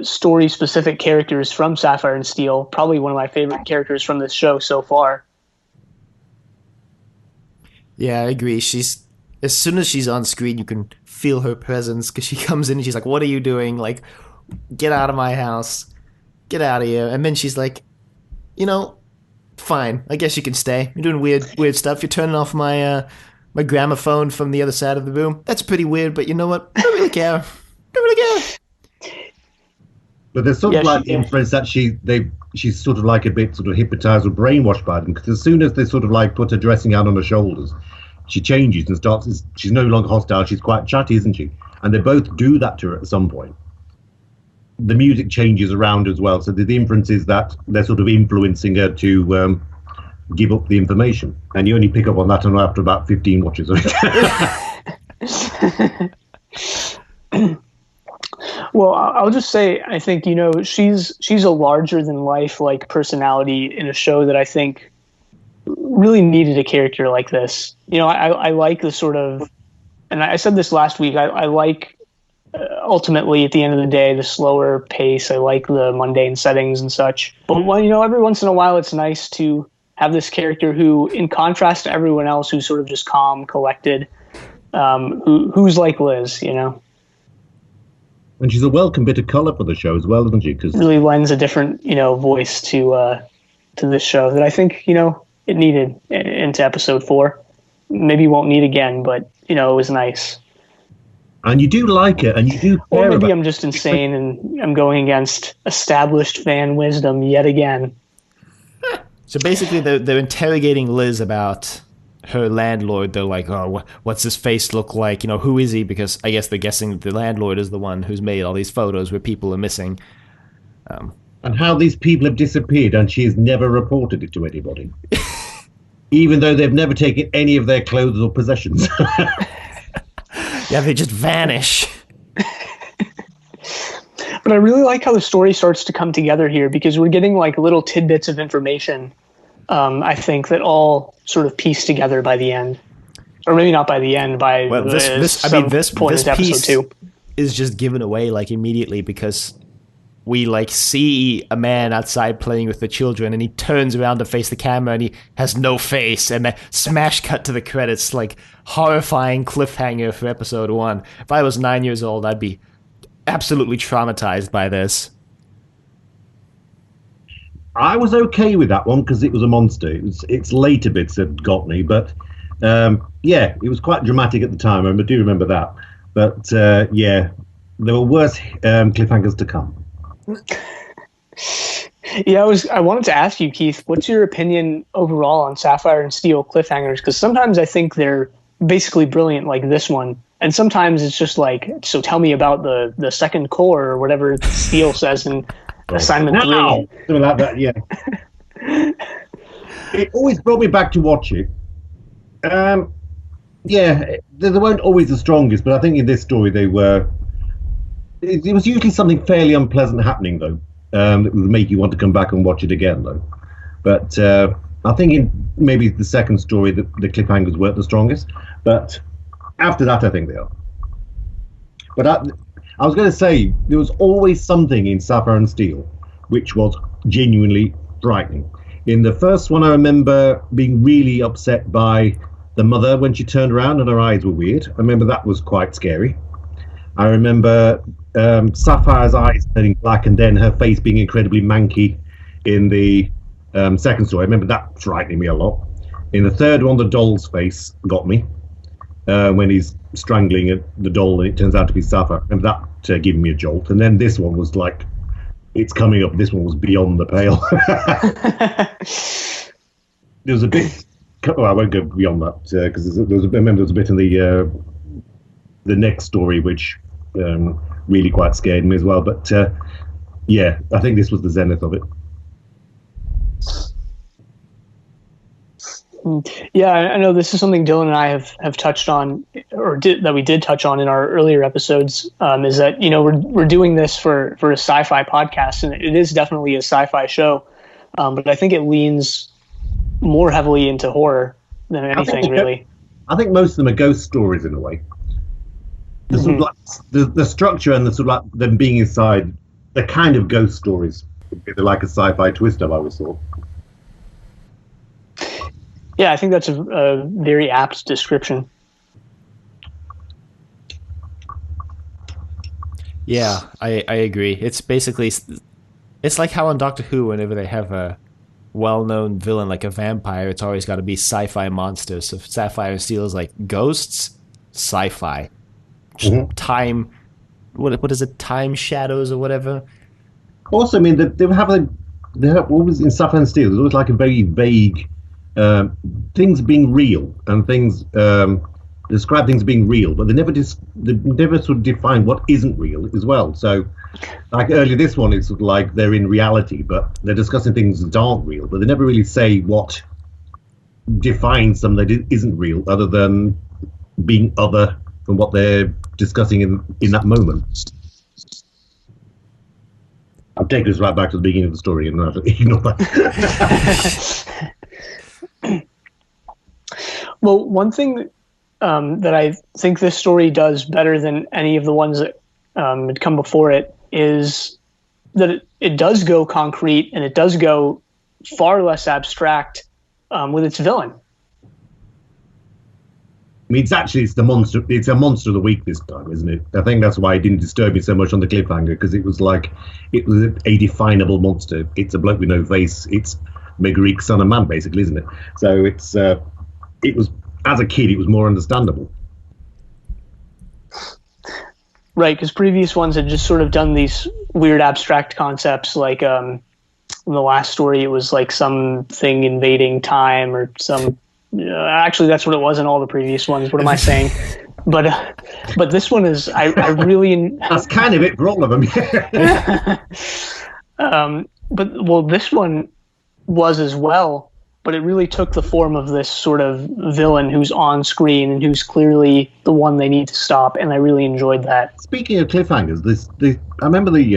story-specific characters from Sapphire and Steel. Probably one of my favorite characters from this show so far. Yeah, I agree. She's as soon as she's on screen, you can feel her presence because she comes in and she's like, "What are you doing? Like, get out of my house, get out of here." And then she's like, "You know, fine. I guess you can stay. You're doing weird stuff. You're turning off my my gramophone from the other side of the room. That's pretty weird, but you know what? I don't really care. Don't really care." But there's sort of like the inference that she's sort of like a bit sort of hypnotized or brainwashed by them, because as soon as they sort of like put her dressing out on her shoulders, she changes and starts. She's no longer hostile. She's quite chatty, isn't she? And they both do that to her at some point. The music changes around as well, so the inference is that they're sort of influencing her to give up the information. And you only pick up on that after about 15 watches of it. Well, I'll just say, I think, you know, she's a larger than life like personality in a show that I think really needed a character like this. You know, I like the sort of, and I said this last week, I like ultimately at the end of the day the slower pace. I like the mundane settings and such. But well, you know, every once in a while it's nice to have this character who, in contrast to everyone else, who's sort of just calm, collected, who's like Liz, you know. And she's a welcome bit of colour for the show as well, isn't she? Because really lends a different, you know, voice to this show that I think, you know, it needed into episode 4. Maybe won't need again, but you know, it was nice. And you do like it, and you do care. Or maybe I'm just insane and I'm going against established fan wisdom yet again. So basically, they're interrogating Liz about her landlord. They're like, "Oh, what's his face look like? You know, who is he?" Because I guess they're guessing that the landlord is the one who's made all these photos where people are missing. And how these people have disappeared, and she has never reported it to anybody, even though they've never taken any of their clothes or possessions. Yeah, they just vanish. But I really like how the story starts to come together here, because we're getting like little tidbits of information, I think, that all sort of piece together by the end. Or maybe not by the end, by this point in episode 2. Is just given away like immediately, because we like see a man outside playing with the children and he turns around to face the camera and he has no face, and then smash cut to the credits. Like, horrifying cliffhanger for episode 1. If I was 9 years old, I'd be absolutely traumatized by this. I was okay with that one because it was a monster. It's later bits that got me, but yeah, it was quite dramatic at the time. I do remember that. But yeah, there were worse cliffhangers to come. Yeah, I wanted to ask you, Keith, what's your opinion overall on Sapphire and Steel cliffhangers? Because sometimes I think they're basically brilliant, like this one, and sometimes it's just like, so tell me about the second core or whatever Steel says in assignment 3. Something like that, yeah. It always brought me back to watch it. Yeah, they weren't always the strongest, but I think in this story they were. It was usually something fairly unpleasant happening, though, that would make you want to come back and watch it again, though. But I think in maybe the second story, the cliffhangers weren't the strongest. But after that, I think they are. But I was going to say, there was always something in Sapphire and Steel which was genuinely frightening. In the first one, I remember being really upset by the mother when she turned around and her eyes were weird. I remember that was quite scary. I remember Sapphire's eyes turning black and then her face being incredibly manky in the second story. I remember that frightening me a lot. In the third one, the doll's face got me when he's strangling the doll and it turns out to be Sapphire. I remember that giving me a jolt. And then this one was like, it's coming up. This one was beyond the pale. There was a bit. Well, I won't go beyond that because I remember there was a bit in the next story which really quite scared me as well. But yeah, I think this was the zenith of it. Yeah, I know this is something Dylan and I have touched on, that we did touch on in our earlier episodes. Is that we're doing this for a sci-fi podcast, and it is definitely a sci-fi show, but I think it leans more heavily into horror than anything, really. I think most of them are ghost stories in a way. The sort of like the structure and the sort of like them being inside, they're kind of ghost stories. They're like a sci-fi twist, I've always thought. Yeah, I think that's a very apt description. Yeah, I agree. It's basically, it's like how on Doctor Who, whenever they have a well-known villain like a vampire, it's always got to be sci-fi monsters. So Sapphire and Steel is like ghosts, sci-fi, time. What is it? Time shadows or whatever. Also, I mean, they have always in Sapphire and Steel. There's always like a very vague things being real and things describe things being real, but they never sort of define what isn't real as well. So, like earlier, this one it's sort of like they're in reality, but they're discussing things that aren't real, but they never really say what defines something that isn't real, other than being other from what they're discussing in that moment. I've taken us right back to the beginning of the story and ignore that. Well, one thing that I think this story does better than any of the ones that had come before it is that it does go concrete, and it does go far less abstract with its villain. I mean, it's the monster. It's a monster of the week this time, isn't it? I think that's why it didn't disturb me so much on the cliffhanger, because it was a definable monster. It's a bloke with no face. It's Megaric, son of man, basically, isn't it? So it was, as a kid, it was more understandable. Right, because previous ones had just sort of done these weird abstract concepts, like in the last story, it was like something invading time or some. Actually, that's what it was in all the previous ones. What am I saying? But this one is I really. That's kind of it for all of them. But this one was as well. But it really took the form of this sort of villain who's on screen and who's clearly the one they need to stop, and I really enjoyed that. Speaking of cliffhangers, I remember the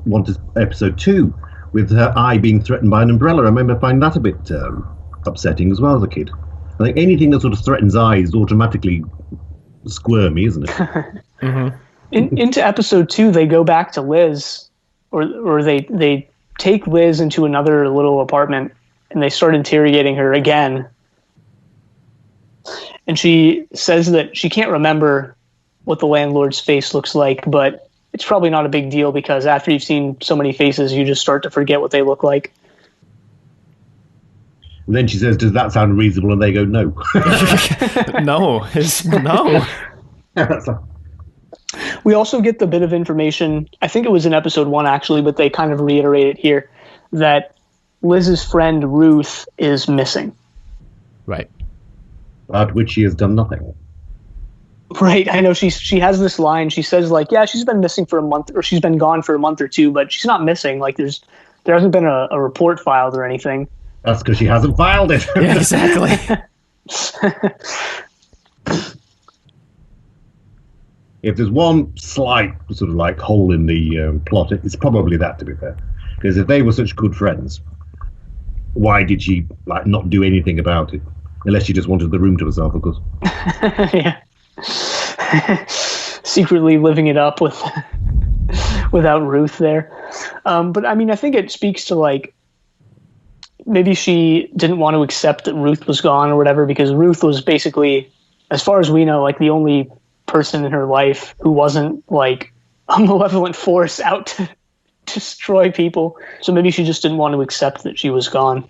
one to episode 2 with her eye being threatened by an umbrella. I remember finding that a bit upsetting as well as a kid. I think anything that sort of threatens eyes automatically squirmy, isn't it? Mm-hmm. Into episode 2, they go back to Liz, or they take Liz into another little apartment, and they start interrogating her again. And she says that she can't remember what the landlord's face looks like, but it's probably not a big deal, because after you've seen so many faces, you just start to forget what they look like. And then she says, "Does that sound reasonable?" And they go, "No." No. We also get the bit of information, I think it was in episode 1 actually, but they kind of reiterate it here, that Liz's friend Ruth is missing. Right. About which she has done nothing. Right, I know she has this line. She says, like, yeah, she's been missing for a month, or she's been gone for a month or two, but she's not missing. Like, there hasn't been a report filed or anything. That's because she hasn't filed it. Yeah, exactly. If there's one slight sort of like hole in the plot, it's probably that, to be fair. Because if they were such good friends, why did she like not do anything about it? Unless she just wanted the room to herself, of course. Yeah. Secretly living it up without Ruth there. But I mean, I think it speaks to, like, maybe she didn't want to accept that Ruth was gone or whatever, because Ruth was basically, as far as we know, like the only person in her life who wasn't like a malevolent force out to destroy people. So maybe she just didn't want to accept that she was gone.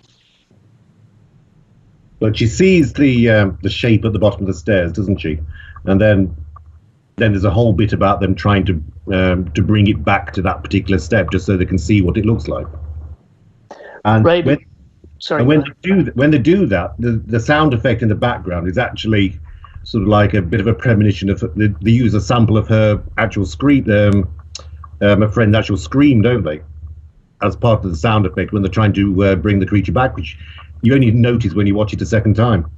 But she sees the shape at the bottom of the stairs, doesn't she? And then there's a whole bit about them trying to bring it back to that particular step, just so they can see what it looks like. And right. when they do that, the sound effect in the background is actually sort of like a bit of a premonition of they use a sample of her actual scream, her friend's actual scream, don't they? as part of the sound effect when they're trying to bring the creature back, which you only notice when you watch it a second time.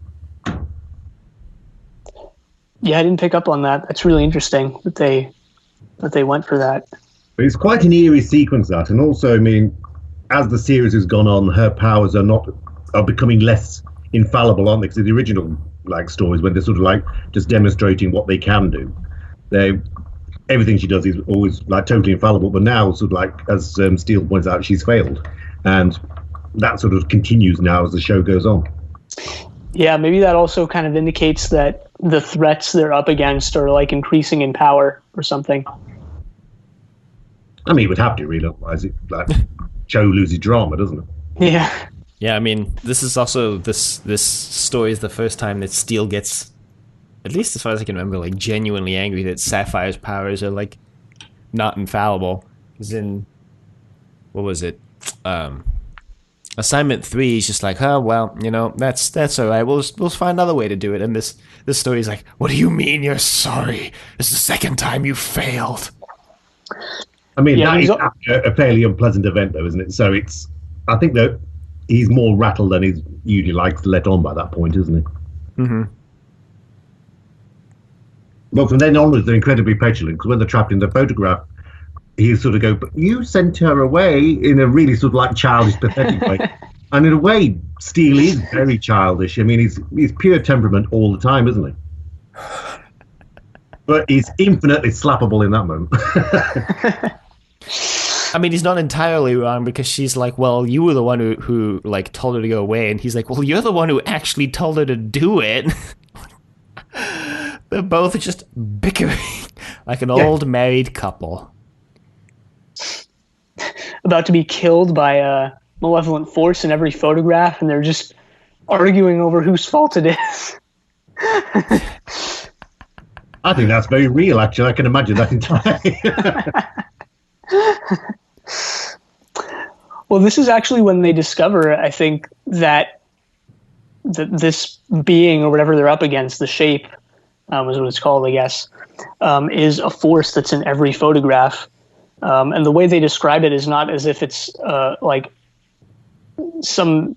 Yeah, I didn't pick up on that. That's really interesting that they went for that. But it's quite an eerie sequence, that, and also, I mean, as the series has gone on, her powers are becoming less infallible, aren't they? Because the original stories, when they're sort of just demonstrating what they can do, everything she does is always totally infallible. But now, sort of as Steele points out, she's failed, and that sort of continues now as the show goes on. Yeah, maybe that also kind of indicates that the threats they're up against are increasing in power or something. I mean, it would have to, really, otherwise it show loses drama, doesn't it? Yeah. Yeah, I mean, this is also this story is the first time that Steele gets, at least as far as I can remember, genuinely angry that Sapphire's powers are not infallible. Because in, what was it? Assignment 3, he's just oh well, that's all right. We'll find another way to do it. And this story is what do you mean you're sorry? This is the second time you failed. I mean, that is a fairly unpleasant event, though, isn't it? So I think that he's more rattled than he usually likes to let on by that point, isn't he? Mm-hmm. Well, from then onwards, they're incredibly petulant, because when they're trapped in the photograph, he sort of go, but you sent her away, in a really sort of childish, pathetic way. And in a way, Steele is very childish. I mean, he's pure temperament all the time, isn't he? But he's infinitely slappable in that moment. I mean, he's not entirely wrong, because she's well, you were the one who told her to go away, and he's well, you're the one who actually told her to do it. They're both just bickering like an old married couple. About to be killed by a malevolent force in every photograph, and they're just arguing over whose fault it is. I think that's very real, actually. I can imagine that entirely. Well, this is actually when they discover, I think, that this being or whatever they're up against, the shape, is what it's called, I guess, is a force that's in every photograph. And the way they describe it is not as if it's some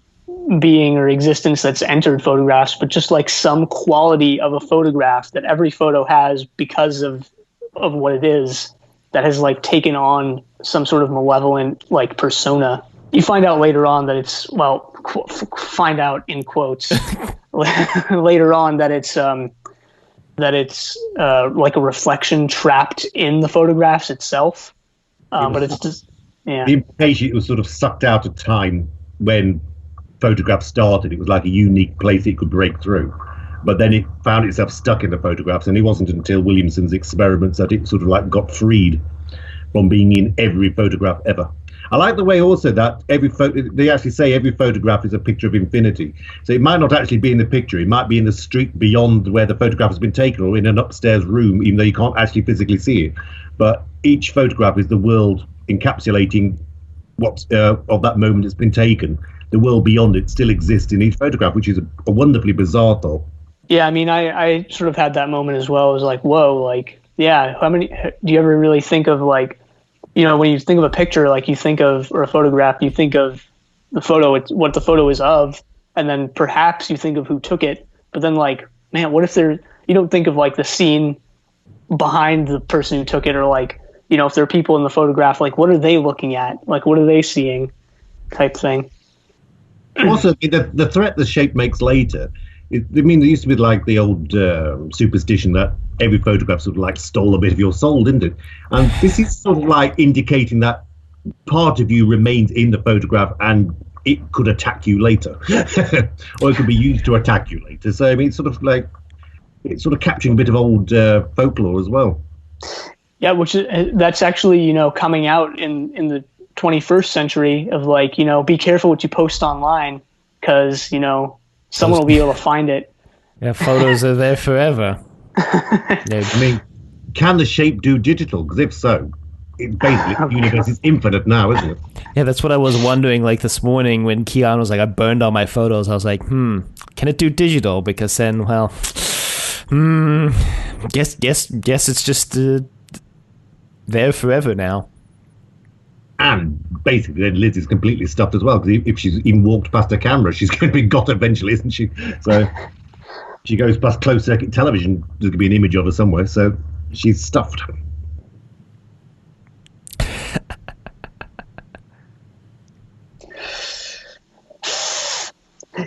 being or existence that's entered photographs, but just some quality of a photograph that every photo has because of what it is, that has taken on some sort of malevolent persona. You find out later on that it's, well, find out in quotes later on that it's a reflection trapped in the photographs itself. But it's just, yeah. The implication, it was sort of sucked out of time when photographs started. It was a unique place it could break through. But then it found itself stuck in the photographs, and it wasn't until Williamson's experiments that it sort of got freed from being in every photograph ever. I like the way also that they actually say every photograph is a picture of infinity. So it might not actually be in the picture. It might be in the street beyond where the photograph has been taken, or in an upstairs room, even though you can't actually physically see it. But each photograph is the world encapsulating what's of that moment it's been taken. The world beyond it still exists in each photograph, which is a wonderfully bizarre thought. Yeah, I mean, I sort of had that moment as well. It was whoa, yeah, how many, do you ever really think of when you think of a picture, you think of, or a photograph, you think of the photo, what the photo is of, and then perhaps you think of who took it, but then man, what if you don't think of the scene behind the person who took it, or if there are people in the photograph, what are they looking at? What are they seeing, type thing. Also, the threat the shape makes later, there used to be the old superstition that every photograph sort of stole a bit of your soul, didn't it? And this is sort of indicating that part of you remains in the photograph and it could attack you later. Or it could be used to attack you later. So, I mean, it's sort of capturing a bit of old folklore as well. Yeah, that's actually, coming out in the 21st century of be careful what you post online, because, someone will be able to find it. Yeah, photos are there forever. I mean, can the shape do digital? Because if so, basically the universe is infinite now, isn't it? Yeah, that's what I was wondering this morning when Kiyan was I burned all my photos. I was can it do digital? Because then, well, guess it's just there forever now. And basically, then Liz is completely stuffed as well, because if she's even walked past a camera, she's going to be got eventually, isn't she? So she goes past closed circuit television, there's going to be an image of her somewhere, so she's stuffed.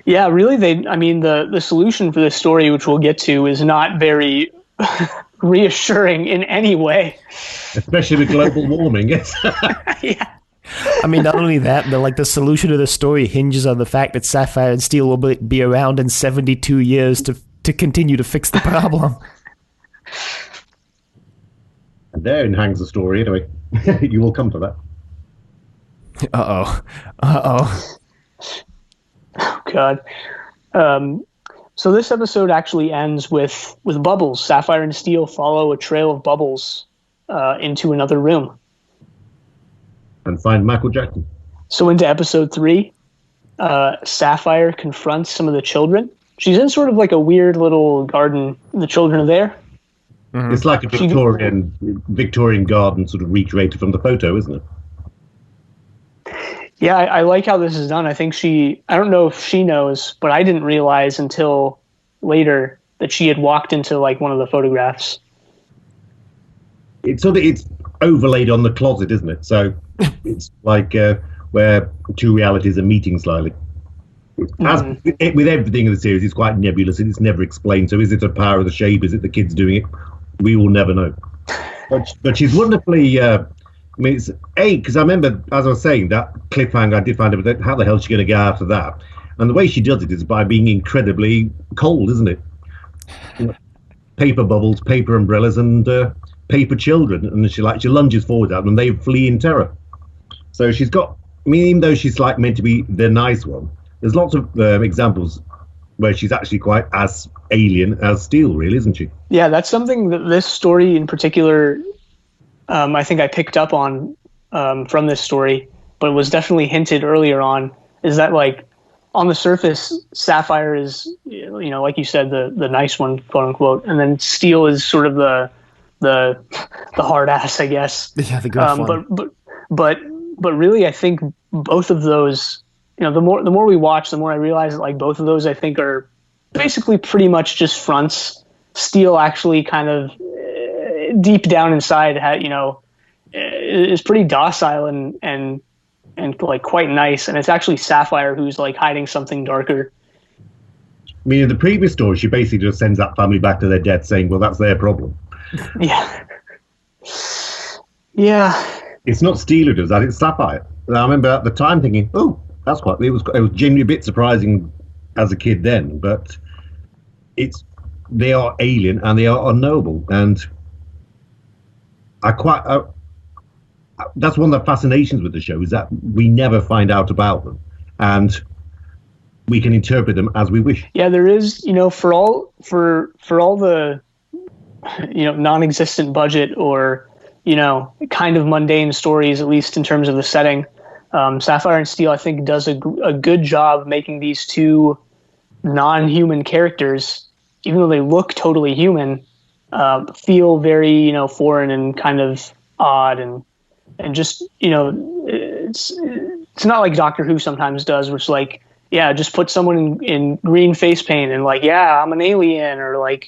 Yeah, really, the solution for this story, which we'll get to, is not very reassuring in any way. Especially with global warming, yes. Yeah. I mean, not only that, the solution to the story hinges on the fact that Sapphire and Steel will be around in 72 years to continue to fix the problem. And therein hangs the story, anyway. You will come to that. Uh-oh. Uh-oh. Oh, God. So this episode actually ends with bubbles. Sapphire and Steel follow a trail of bubbles into another room. And find Michael Jackson. So into episode 3, Sapphire confronts some of the children. She's in sort of like a weird little garden. The children are there. Mm-hmm. It's like a Victorian garden sort of recreated from the photo, isn't it? Yeah, I like how this is done. I think I don't know if she knows, but I didn't realize until later that she had walked into like one of the photographs. It's overlaid on the closet, isn't it? So it's like where two realities are meeting slightly. As with everything in the series, it's quite nebulous and it's never explained. So is it a power of the shape? Is it the kids doing it? We will never know. But she's wonderfully... I mean, it's because I remember, as I was saying, that cliffhanger, I did find out how the hell is she going to get out of that? And the way she does it is by being incredibly cold, isn't it? Paper bubbles, paper umbrellas, and paper children. And she lunges forward at them and they flee in terror. So she's got, I mean, even though she's like meant to be the nice one, there's lots of examples where she's actually quite as alien as Steel, really, isn't she? Yeah, that's something that this story in particular... I think I picked up on from this story, but it was definitely hinted earlier on, is that like on the surface, Sapphire is, like you said, the nice one, quote unquote, and then Steel is sort of the hard ass, I guess. Yeah, the good one. But really, I think both of those, the more we watch, the more I realize that like both of those, I think, are basically pretty much just fronts. Steel actually kind of deep down inside is pretty docile and like quite nice, and it's actually Sapphire who's like hiding something darker. I mean, in the previous story, she basically just sends that family back to their death, saying, "Well, that's their problem." Yeah. It's not Steel who does that; it's Sapphire. And I remember at the time thinking, "Oh, that's quite." It was genuinely a bit surprising as a kid then, but they are alien and they are unknowable, and that's one of the fascinations with the show, is that we never find out about them and we can interpret them as we wish. Yeah, there is, for all the non-existent budget or kind of mundane stories, at least in terms of the setting, Sapphire and Steel I think does a good job making these two non-human characters, even though they look totally human, feel very, foreign and kind of odd and just, it's not like Doctor Who sometimes does, which like, yeah, just put someone in green face paint and like, yeah, I'm an alien, or like,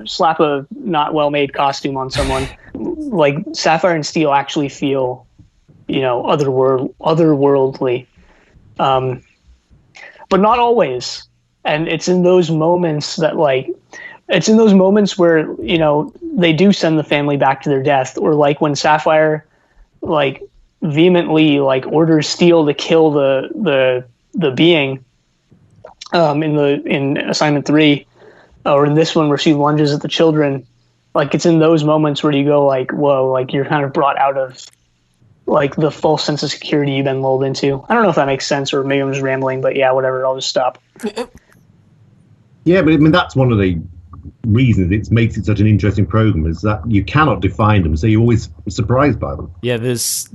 slap a not well-made costume on someone. Like Sapphire and Steel actually feel, otherworldly, but not always. And it's in those moments that like, it's in those moments where, they do send the family back to their death, or like when Sapphire like vehemently like orders Steel to kill the being in assignment 3, or in this one where she lunges at the children. Like it's in those moments where you go like, whoa, like you're kind of brought out of like the false sense of security you've been lulled into. I don't know if that makes sense, or maybe I'm just rambling, but yeah, whatever, I'll just stop. Yeah, but I mean, that's one of the reasons it makes it such an interesting program, is that you cannot define them, so you're always surprised by them. Yeah, there's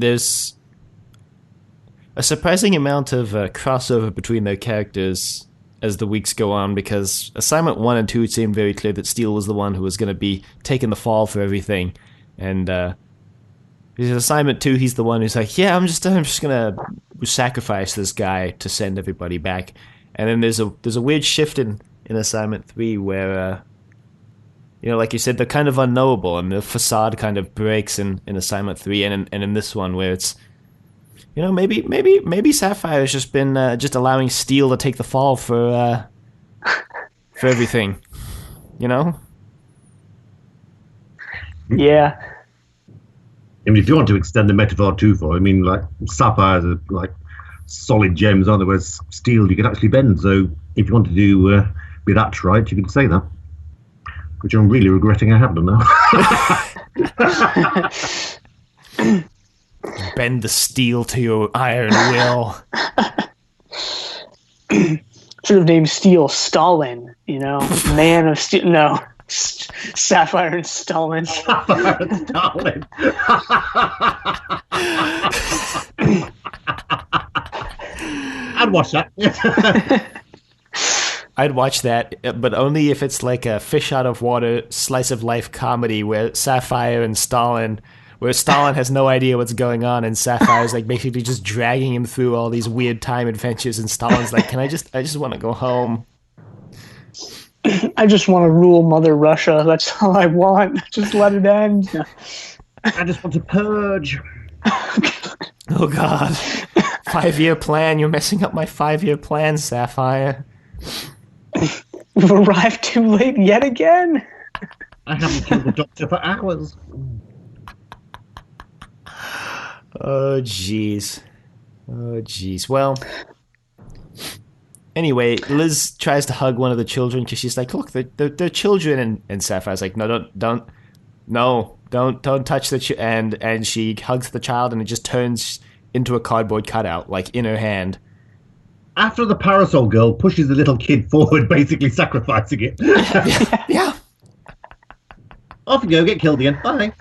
a surprising amount of crossover between their characters as the weeks go on, because assignment 1 and 2 it seemed very clear that Steel was the one who was going to be taking the fall for everything, and Because assignment 2, he's the one who's like, yeah, I'm just gonna sacrifice this guy to send everybody back. And then there's a weird shift in assignment 3 where, like you said, they're kind of unknowable, and the facade kind of breaks in assignment 3, and in this one where it's, maybe Sapphire's just been just allowing Steel to take the fall for everything, Yeah. I mean, if you want to extend the metaphor too far, I mean, like, sapphires are like solid gems, aren't they? Whereas steel you can actually bend. So if you want to do be that right, you can say that. Which I'm really regretting I haven't now. Bend the steel to your iron will. Should have named Steel Stalin, Man of Steel. No. Sapphire and Stalin. Sapphire and Stalin. I'd watch that. I'd watch that, but only if it's like a fish out of water slice of life comedy where Sapphire and Stalin, where Stalin has no idea what's going on, and Sapphire's like basically just dragging him through all these weird time adventures, and Stalin's like, I just want to go home. I just want to rule Mother Russia. That's all I want. Just let it end. I just want to purge. Oh, God. 5-year plan. You're messing up my 5-year plan, Sapphire. We've arrived too late yet again. I haven't killed the doctor for hours. Oh, jeez. Well... Anyway, Liz tries to hug one of the children because she's like, "Look, they're children," and Sapphire's like, "No, don't touch the and she hugs the child, and it just turns into a cardboard cutout, like in her hand. After the parasol girl pushes the little kid forward, basically sacrificing it. Yeah. Off you go, get killed again. Bye.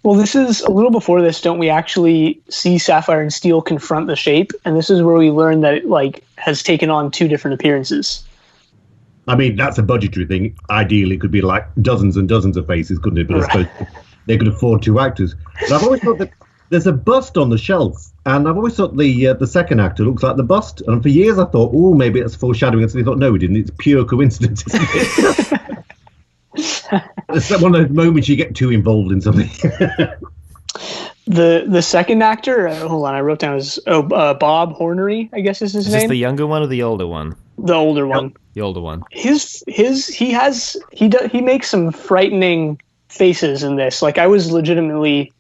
Well, this is a little before this. Don't we actually see Sapphire and Steel confront the shape? And this is where we learn that it has taken on 2 different appearances. I mean, that's a budgetary thing. Ideally, it could be like dozens and dozens of faces, couldn't it? But I suppose they could afford 2 actors. But I've always thought that there's a bust on the shelf, and I've always thought the second actor looks like the bust. And for years I thought, oh, maybe it's foreshadowing. And so they thought, no, it didn't. It's pure coincidence, isn't it? It's one of those moments you get too involved in something. The second actor, hold on, I wrote down Bob Hornery, I guess is his name. Is this the younger one or the older one? The older one. The older one. He makes some frightening faces in this. Like, I was legitimately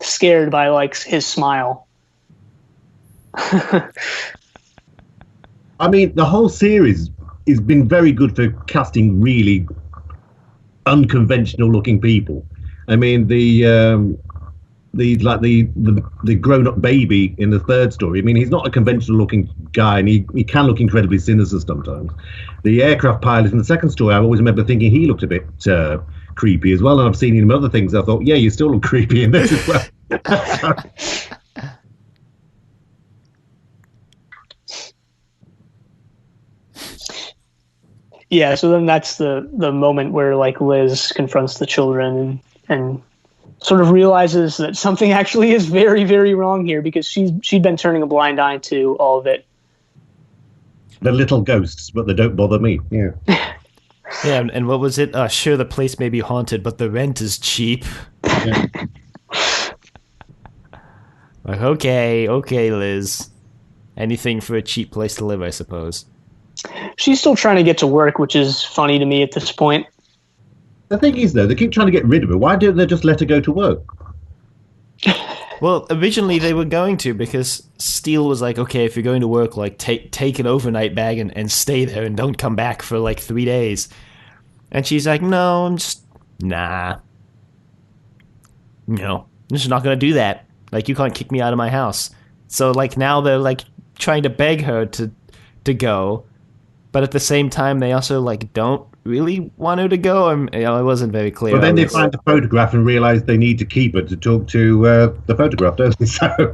scared by his smile. I mean, the whole series has been very good for casting really unconventional looking people. I mean, the grown-up baby in the third story. I mean, he's not a conventional looking guy, and he can look incredibly sinister sometimes. The aircraft pilot in the second story, I always remember thinking he looked a bit creepy as well, and I've seen him in other things. I thought, yeah, you still look creepy in this as well. Yeah, so then that's the moment where Liz confronts the children and sort of realizes that something actually is very, very wrong here, because she'd been turning a blind eye to all of it. They're little ghosts, but they don't bother me. Yeah. Yeah, and what was it? Sure, the place may be haunted, but the rent is cheap. Yeah. Okay, Liz. Anything for a cheap place to live, I suppose. She's still trying to get to work, which is funny to me at this point. The thing is, though, they keep trying to get rid of her. Why don't they just let her go to work? Well, originally they were going to, because Steele was like, okay, if you're going to work, take an overnight bag and stay there and don't come back for 3 days. And she's like, no, I'm just, nah. No, I'm just not going to do that. You can't kick me out of my house. So, now they're, trying to beg her to go. But at the same time, they also, don't really want her to go. It wasn't very clear. But then they find the photograph and realise they need to keep her to talk to the photograph, don't they? So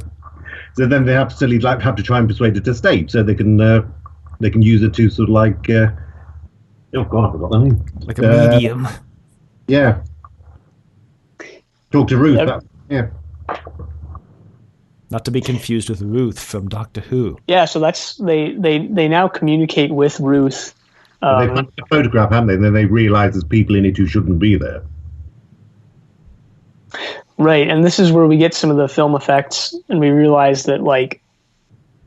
then they absolutely have to try and persuade her to stay, so they can use her to sort of oh god, I forgot that name. Like a medium. Yeah. Talk to Ruth. Yep. Yeah. Not to be confused with Ruth from Doctor Who. Yeah, so that's they now communicate with Ruth. They find the photograph, haven't they? And then they realise there's people in it who shouldn't be there. Right, and this is where we get some of the film effects, and we realize that like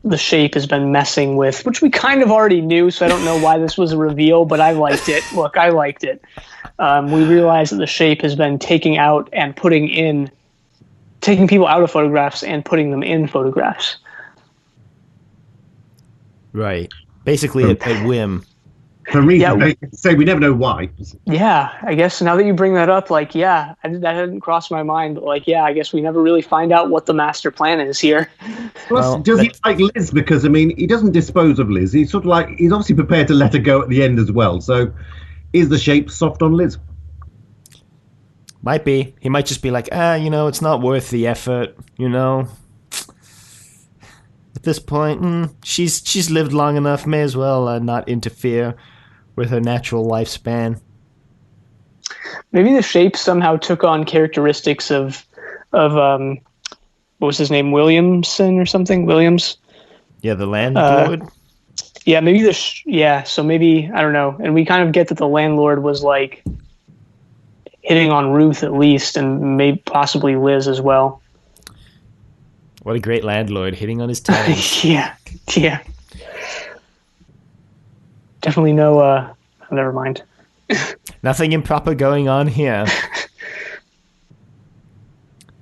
the shape has been messing with, which we kind of already knew, so I don't know why this was a reveal, but I liked it. Look, I liked it. We realized that the shape has been taking people out of photographs and putting them in photographs. Right. Basically at whim. For reasons they say we never know why. Yeah, I guess now that you bring that up, like, that hadn't crossed my mind, but like, I guess we never really find out what the master plan is here. Plus, does he like Liz? Because, I mean, he doesn't dispose of Liz. He's sort of like, he's obviously prepared to let her go at the end as well. So, is the shape soft on Liz? Might be. He might just be like, it's not worth the effort, At this point, she's lived long enough, may as well not interfere with her natural lifespan. Maybe the shape somehow took on characteristics of what was his name, Williamson or something? Williams? Yeah, the landlord. Yeah, maybe so maybe, I don't know. And we kind of get that the landlord was like hitting on Ruth at least, and maybe possibly Liz as well. What a great landlord, hitting on his tenants. Yeah. Definitely no, never mind. Nothing improper going on here.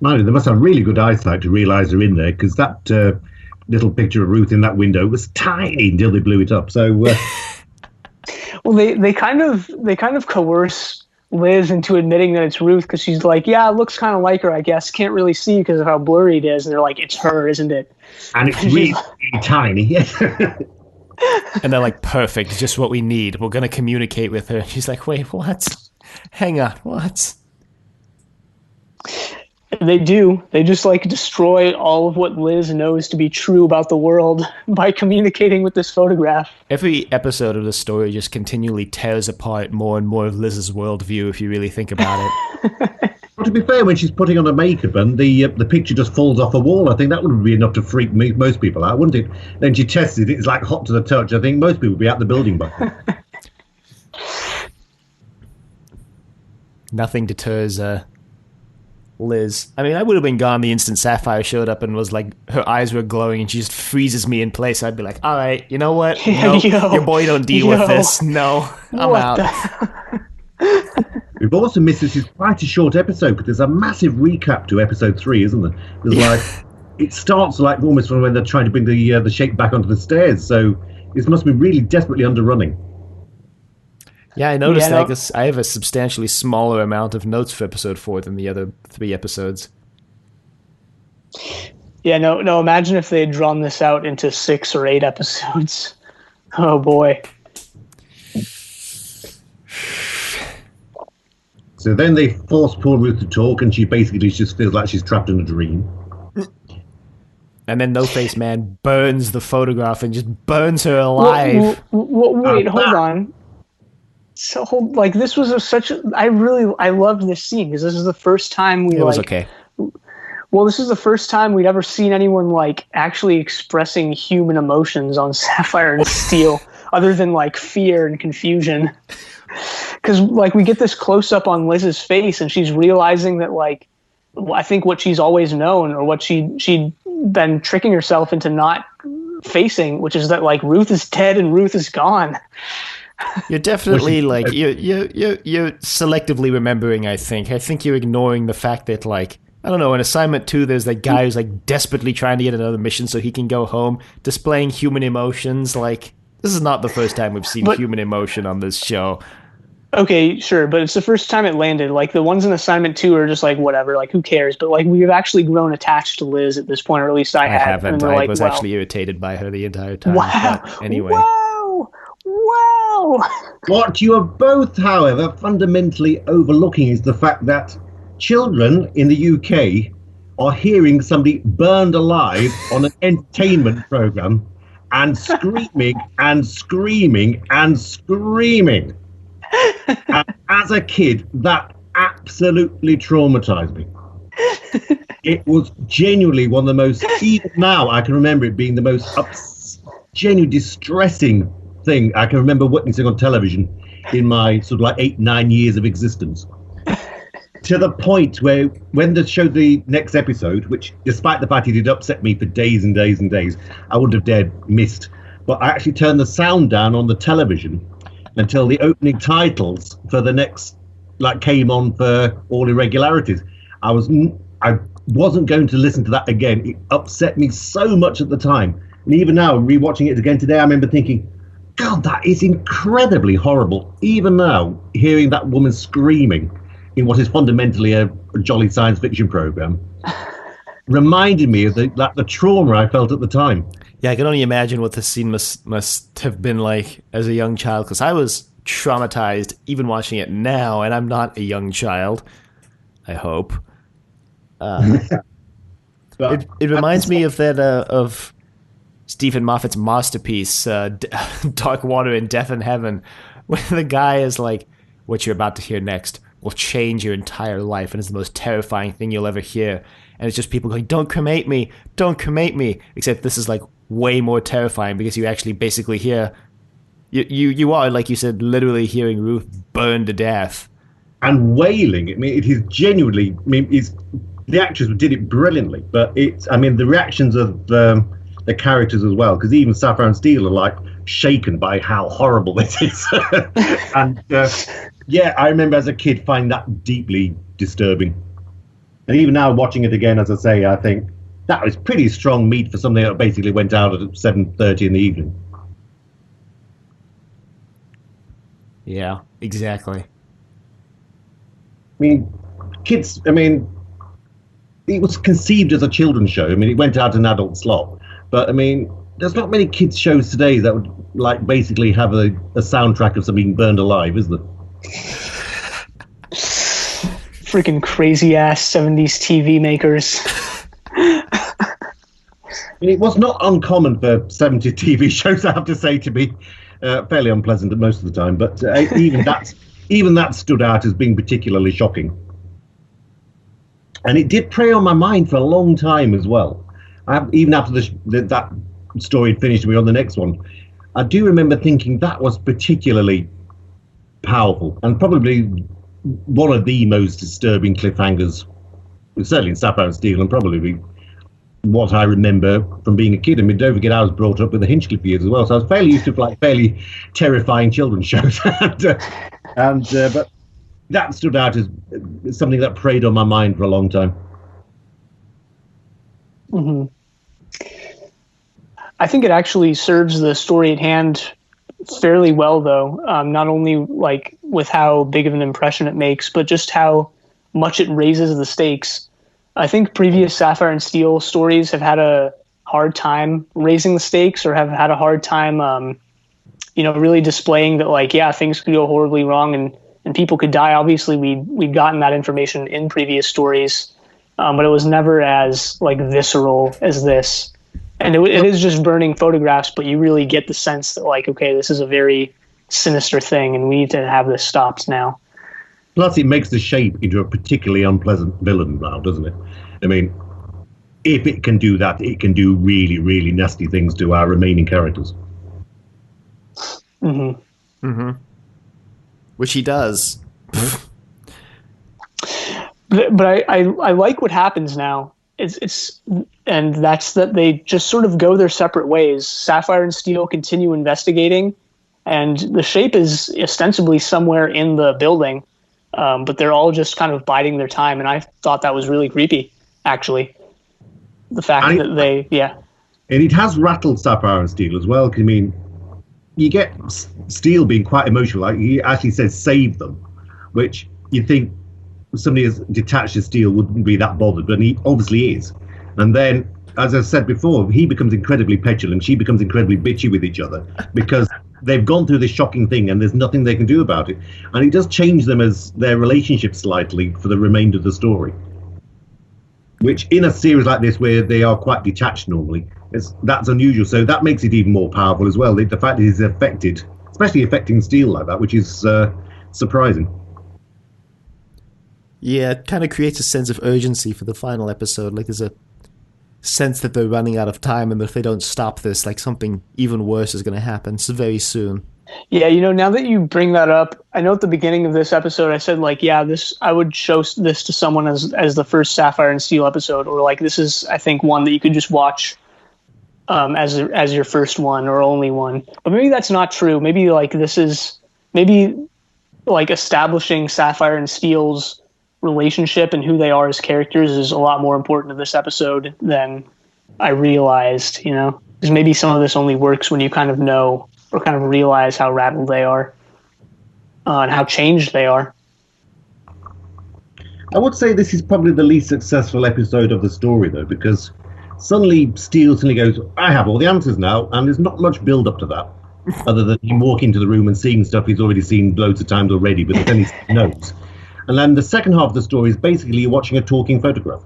Mind you, they must have really good eyesight to realise they're in there, because that little picture of Ruth in that window was tiny until they blew it up. So, well, they kind of coerce Liz into admitting that it's Ruth, because she's like, yeah, it looks kind of like her, I guess. Can't really see because of how blurry it is. And they're like, it's her, isn't it? And it's really tiny. And they're like, perfect, just what we need. We're going to communicate with her. She's like, wait, what? Hang on, what? They do. They just like destroy all of what Liz knows to be true about the world by communicating with this photograph. Every episode of the story just continually tears apart more and more of Liz's worldview, if you really think about it. Well, to be fair, when she's putting on her makeup and the picture just falls off a wall, I think that would be enough to freak most people out, wouldn't it? Then she tests it, it's like hot to the touch. I think most people would be out the building by now. Nothing deters Liz. I mean, I would have been gone the instant Sapphire showed up and was like, her eyes were glowing and she just freezes me in place. I'd be like, all right, you know what? No, your boy don't deal with this. No, I'm out. We've also missed this is quite a short episode, but there's a massive recap to episode 3, isn't there? There's like, it starts like almost from when they're trying to bring the shape back onto the stairs. So this must be really desperately underrunning. Yeah, I noticed that because I have a substantially smaller amount of notes for episode 4 than the other 3 episodes. Yeah, no. Imagine if they had drawn this out into 6 or 8 episodes. Oh boy. So then they force poor Ruth to talk, and she basically just feels like she's trapped in a dream. And then No Face Man burns the photograph and just burns her alive. Wait, hold on. So, like, this was I loved this scene, because this is the first time it was okay. Well, this is the first time we'd ever seen anyone, like, actually expressing human emotions on Sapphire and Steel, other than, like, fear and confusion. Because, like, we get this close-up on Liz's face, and she's realizing that, like, I think what she's always known, or what she'd been tricking herself into not facing, which is that, like, Ruth is dead and Ruth is gone. You're definitely like you're selectively remembering. I think you're ignoring the fact that, like, I don't know, in assignment 2 there's that guy who's like desperately trying to get another mission so he can go home, displaying human emotions. Like, this is not the first time we've seen human emotion on this show. Okay, sure, but it's the first time it landed. Like, the ones in assignment 2 are just like, whatever, like, who cares? But, like, we've actually grown attached to Liz at this point, or at least I haven't. I like, was actually irritated by her the entire time. Wow. But anyway. Wow. What you are both, however, fundamentally overlooking is the fact that children in the UK are hearing somebody burned alive on an entertainment program and screaming and screaming and screaming. And as a kid, that absolutely traumatized me. It was genuinely one of the most, even now I can remember it being the most genuinely distressing thing I can remember witnessing on television in my sort of like 8-9 years of existence. To the point where when they showed the next episode, which despite the fact it did upset me for days and days and days, I wouldn't have dared missed. But I actually turned the sound down on the television until the opening titles for the next came on for all irregularities. I wasn't going to listen to that again. It upset me so much at the time. And even now, rewatching it again today, I remember thinking, God, that is incredibly horrible. Even now, hearing that woman screaming in what is fundamentally a jolly science fiction program reminded me of the trauma I felt at the time. Yeah, I can only imagine what this scene must have been like as a young child, because I was traumatized even watching it now, and I'm not a young child, I hope. It reminds me of that of Stephen Moffat's masterpiece, Dark Water and Death in Heaven, where the guy is like, what you're about to hear next will change your entire life, and it's the most terrifying thing you'll ever hear. And it's just people going, don't cremate me, except this is like way more terrifying, because you actually basically hear, you are, like you said, literally hearing Ruth burn to death. And wailing. I mean, it is genuinely, the actors did it brilliantly, but the reactions of the characters as well, because even Sapphire and Steel are like shaken by how horrible this is. And yeah, I remember as a kid finding that deeply disturbing. And even now watching it again, as I say, I think that was pretty strong meat for something that basically went out at 7:30 in the evening. Yeah, exactly. It was conceived as a children's show. It went out an adult slot. But, there's not many kids' shows today that would, basically have a soundtrack of something burned alive, is there? Freaking crazy-ass 70s TV makers. It was not uncommon for 70s TV shows, I have to say, to be fairly unpleasant at most of the time. But even that stood out as being particularly shocking. And it did prey on my mind for a long time as well. Even after that story had finished, we were on the next one. I do remember thinking that was particularly powerful and probably one of the most disturbing cliffhangers, certainly in Sapphire and Steel, and probably what I remember from being a kid. Don't forget, I was brought up with the Hinchcliffe years as well, so I was fairly used to fairly terrifying children's shows. But that stood out as something that preyed on my mind for a long time. Mm-hmm. I think it actually serves the story at hand fairly well, though. Not only with how big of an impression it makes, but just how much it raises the stakes. I think previous Sapphire and Steel stories have had a hard time raising the stakes, or have had a hard time, really displaying that things could go horribly wrong and people could die. Obviously, we'd gotten that information in previous stories, but it was never as visceral as this. And it is just burning photographs, but you really get the sense that okay, this is a very sinister thing, and we need to have this stopped now. Plus, it makes the Shape into a particularly unpleasant villain now, doesn't it? If it can do that, it can do really, really nasty things to our remaining characters. Mm-hmm. Mm-hmm. Which he does. But I like what happens now. And that's that they just sort of go their separate ways. Sapphire and Steel continue investigating, and the Shape is ostensibly somewhere in the building, but they're all just kind of biding their time. And I thought that was really creepy, actually. The fact that they, yeah. And it has rattled Sapphire and Steel as well. You get Steel being quite emotional. He actually says, save them, which you think somebody as detached as Steel wouldn't be that bothered, but he obviously is. And then, as I said before, he becomes incredibly petulant. She becomes incredibly bitchy with each other because they've gone through this shocking thing and there's nothing they can do about it. And it does change them as their relationship slightly for the remainder of the story. Which, in a series like this, where they are quite detached normally, that's unusual. So that makes it even more powerful as well. The fact that it's affected, especially affecting Steel like that, which is surprising. Yeah, it kind of creates a sense of urgency for the final episode. Like there's a sense that they're running out of time, and if they don't stop this, like something even worse is going to happen so very soon. Yeah, now that you bring that up, I know at the beginning of this episode I said like, yeah, I would show this to someone as the first Sapphire and Steel episode, or like this is I think one that you could just watch as your first one or only one. But maybe that's not true. Maybe like establishing Sapphire and Steel's relationship and who they are as characters is a lot more important to this episode than I realized, because maybe some of this only works when you kind of know or kind of realize how rattled they are and how changed they are. I would say this is probably the least successful episode of the story, though, because Steel suddenly goes, I have all the answers now, and there's not much build up to that, other than him walking into the room and seeing stuff he's already seen loads of times already, but then he knows. And then the second half of the story is basically you're watching a talking photograph.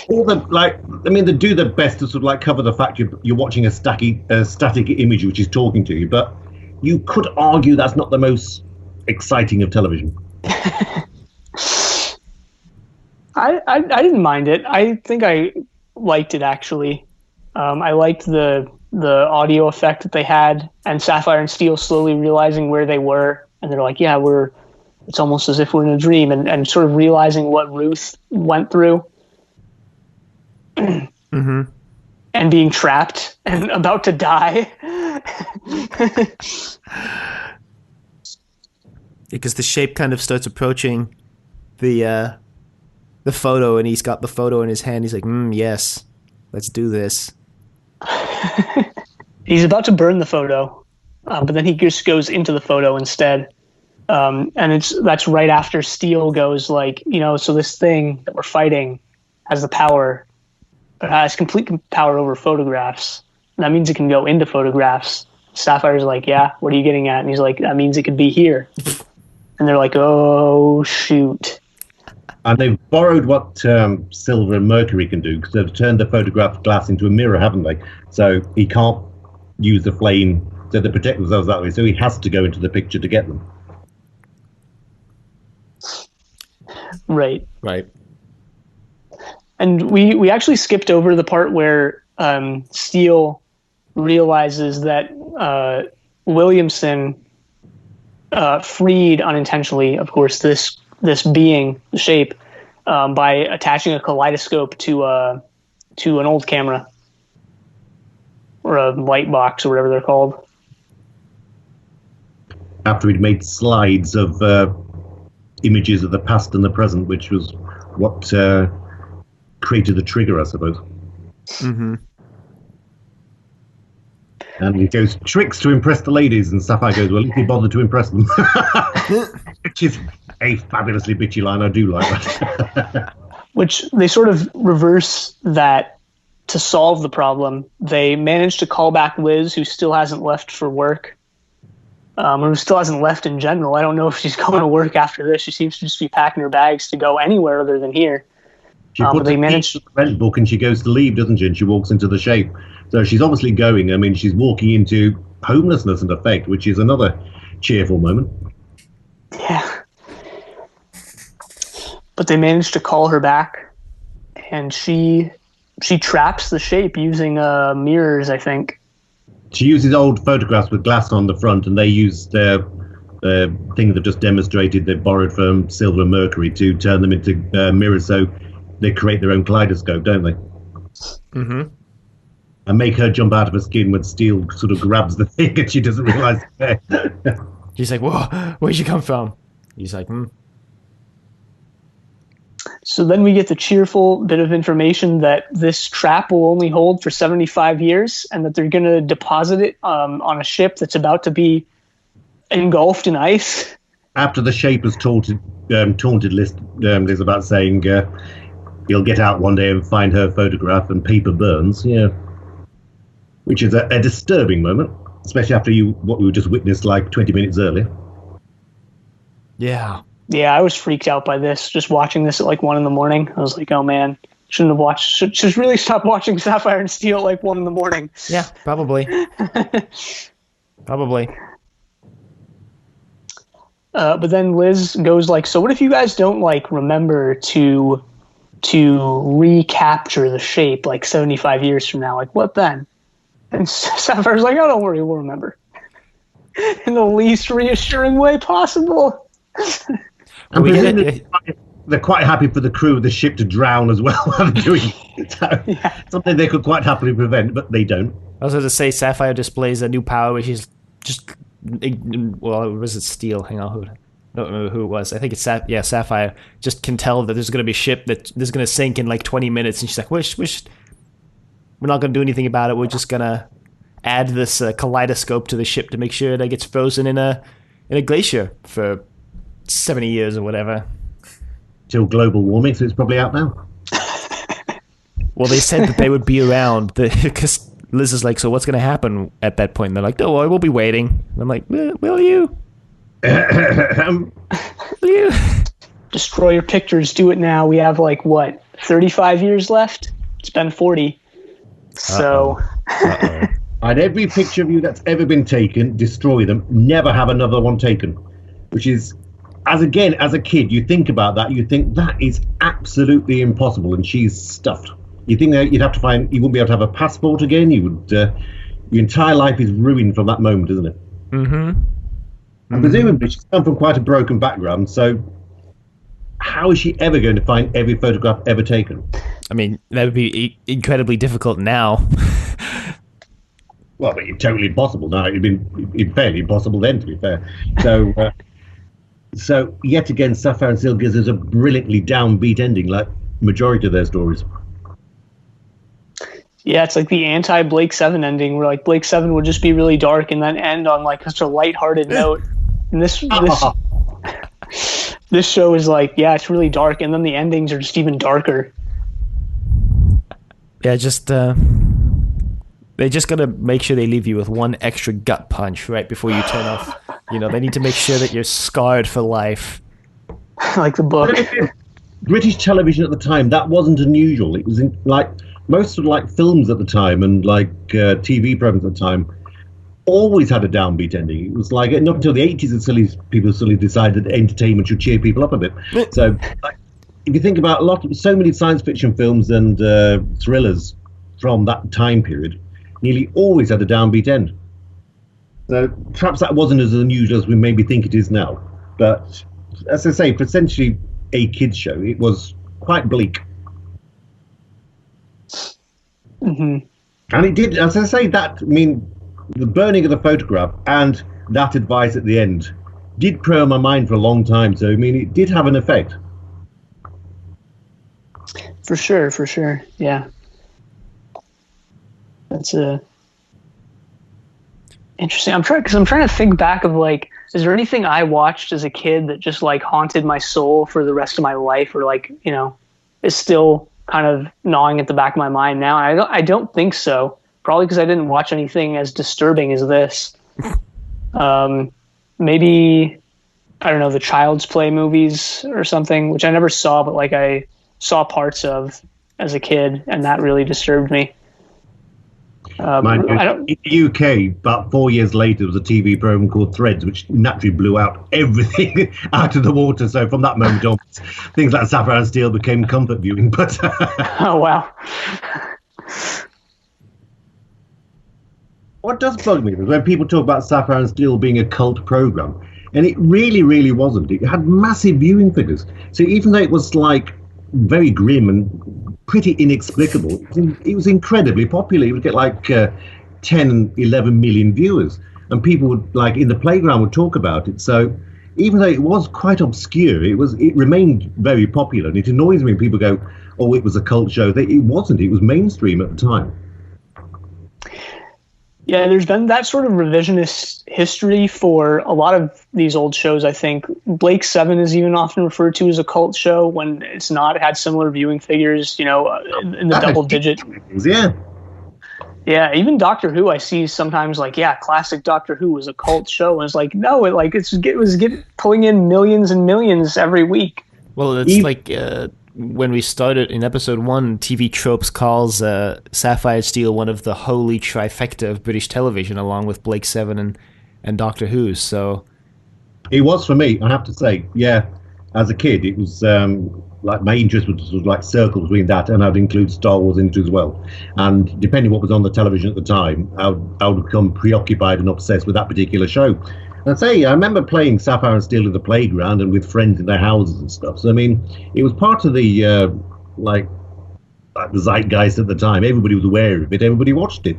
They do their best to sort of like cover the fact you're watching a static image which is talking to you, but you could argue that's not the most exciting of television. I didn't mind it. I think I liked it, actually. I liked the audio effect that they had, and Sapphire and Steel slowly realizing where they were, and they're like, yeah, it's almost as if we're in a dream, and sort of realizing what Ruth went through. Mm-hmm. And being trapped and about to die. Because the shape kind of starts approaching the photo, and he's got the photo in his hand. He's like, yes, let's do this. He's about to burn the photo, but then he just goes into the photo instead. And that's right after Steel goes like, so this thing that we're fighting has the power. It has complete power over photographs. That means it can go into photographs. Sapphire's like, yeah, what are you getting at? And he's like, that means it could be here. And they're like, oh, shoot. And they've borrowed what silver and mercury can do, because they've turned the photograph glass into a mirror, haven't they? So he can't use the flame, so they protect themselves that way. So he has to go into the picture to get them. Right. Right. And we actually skipped over the part where Steel realizes that Williamson freed unintentionally, of course, this being, the shape, by attaching a kaleidoscope to an old camera or a light box or whatever they're called. After he'd made slides of images of the past and the present, which was what created the trigger, I suppose. Mm-hmm. And he goes, tricks to impress the ladies, and Sapphire goes, well, at least he bothered to impress them. Which is a fabulously bitchy line. I do like that. Which they sort of reverse that to solve the problem. They managed to call back Liz, who still hasn't left for work, or who still hasn't left in general. I don't know if she's going to work after this. She seems to just be packing her bags to go anywhere other than here. She puts the rent book and she goes to leave, doesn't she? And she walks into the shape. So she's obviously going. I mean, she's walking into homelessness in effect, which is another cheerful moment. Yeah. But they managed to call her back, and she traps the shape using mirrors, I think. She uses old photographs with glass on the front, and they use their thing they've just demonstrated. They've borrowed from silver and mercury to turn them into mirrors, so they create their own kaleidoscope, don't they? Mm-hmm. And make her jump out of her skin when Steel sort of grabs the thing and she doesn't realise it's there. She's like, whoa, where'd you come from? He's like, So then we get the cheerful bit of information that this trap will only hold for 75 years, and that they're going to deposit it on a ship that's about to be engulfed in ice. After the shape has taunted Liz about saying he'll get out one day and find her photograph and paper burns, yeah. Which is a disturbing moment, especially after what we just witnessed like 20 minutes earlier. yeah. Yeah, I was freaked out by this, just watching this at like 1 a.m. I was like, oh man, should really stop watching Sapphire and Steel at like 1 a.m. Yeah, probably. Probably. But then Liz goes like, so what if you guys don't like remember to recapture the shape like 75 years from now? Like, what then? And Sapphire's like, oh, don't worry, we'll remember. In the least reassuring way possible. And they're quite happy for the crew of the ship to drown as well while they're doing it. So, something they could quite happily prevent, but they don't. I was going to say Sapphire displays a new power, which is just, well, was it Steel? Hang on, I don't remember who it was. I think it's Sapphire. Just can tell that there's going to be a ship that is going to sink in like 20 minutes, and she's like, wish, we're not going to do anything about it. We're just going to add this kaleidoscope to the ship to make sure that it gets frozen in a glacier for 70 years or whatever. Till global warming, so it's probably out now. Well, they said that they would be around because Liz is like, so what's going to happen at that point? And they're like, don't worry, we'll be waiting. And I'm like, will you? Will you? Destroy your pictures. Do it now. We have like, what, 35 years left? It's been 40. So... And every picture of you that's ever been taken, destroy them. Never have another one taken. Which is... As a kid, you think about that, you think that is absolutely impossible, and she's stuffed. You think that you wouldn't be able to have a passport again. Your entire life is ruined from that moment, isn't it? Mm-hmm. And presumably she's come from quite a broken background, so how is she ever going to find every photograph ever taken? I mean, that would be incredibly difficult now. Well, but it's totally impossible now. It'd been fairly impossible then, to be fair. So yet again, Sapphire and Steel gives us a brilliantly downbeat ending, like majority of their stories. Yeah, it's like the anti-Blake 7 ending, where like Blake 7 would just be really dark and then end on like such a lighthearted note. And this show is like, yeah, it's really dark, and then the endings are just even darker. Yeah, just they just gotta make sure they leave you with one extra gut punch right before you turn off. You know, they need to make sure that you're scarred for life. Like the book. British television at the time, that wasn't unusual. It was like most of like films at the time and like TV programs at the time always had a downbeat ending. It was like not until the 80s that people suddenly decided that entertainment should cheer people up a bit. So like, if you think about so many science fiction films and thrillers from that time period, nearly always had a downbeat end. So perhaps that wasn't as unusual as we maybe think it is now. But as I say, for essentially a kids' show, it was quite bleak. Mm-hmm. And it did, as I say, the burning of the photograph and that advice at the end did prey on my mind for a long time. So, I mean, it did have an effect. For sure. Yeah. That's interesting. I'm trying to think back of like, is there anything I watched as a kid that just like haunted my soul for the rest of my life, or like, you know, is still kind of gnawing at the back of my mind now? I don't think so. Probably because I didn't watch anything as disturbing as this. Maybe, I don't know, the Child's Play movies or something, which I never saw, but like I saw parts of as a kid, and that really disturbed me. In the UK, about 4 years later, there was a TV program called Threads, which naturally blew out everything out of the water. So from that moment on, things like Sapphire and Steel became comfort viewing. But oh wow! What does bug me is when people talk about Sapphire and Steel being a cult program, and it really, really wasn't. It had massive viewing figures. So even though it was like very grim and pretty inexplicable, it was incredibly popular. It would get like 10, 11 million viewers, and people would, like in the playground, would talk about it. So even though it was quite obscure, it remained very popular. And it annoys me when people go, oh, it was a cult show. It wasn't. It was mainstream at the time. Yeah, there's been that sort of revisionist history for a lot of these old shows, I think. Blake 7 is even often referred to as a cult show when it's not. It had similar viewing figures, you know, in the double digit. Yeah. Yeah, even Doctor Who, I see sometimes like, yeah, classic Doctor Who was a cult show. And it's like, no, it was pulling in millions and millions every week. Well, it's like when we started in episode 1, TV Tropes calls Sapphire and Steel one of the holy trifecta of British television, along with Blake 7 and Doctor Who. So It was for me, I have to say. Yeah, as a kid, it was like my interest was sort of like circle between that, and I'd include Star Wars into as well. And depending what was on the television at the time, I would become preoccupied and obsessed with that particular show. And I'd say I remember playing Sapphire and Steel in the playground and with friends in their houses and stuff. So I mean, it was part of the like the zeitgeist at the time. Everybody was aware of it. Everybody watched it,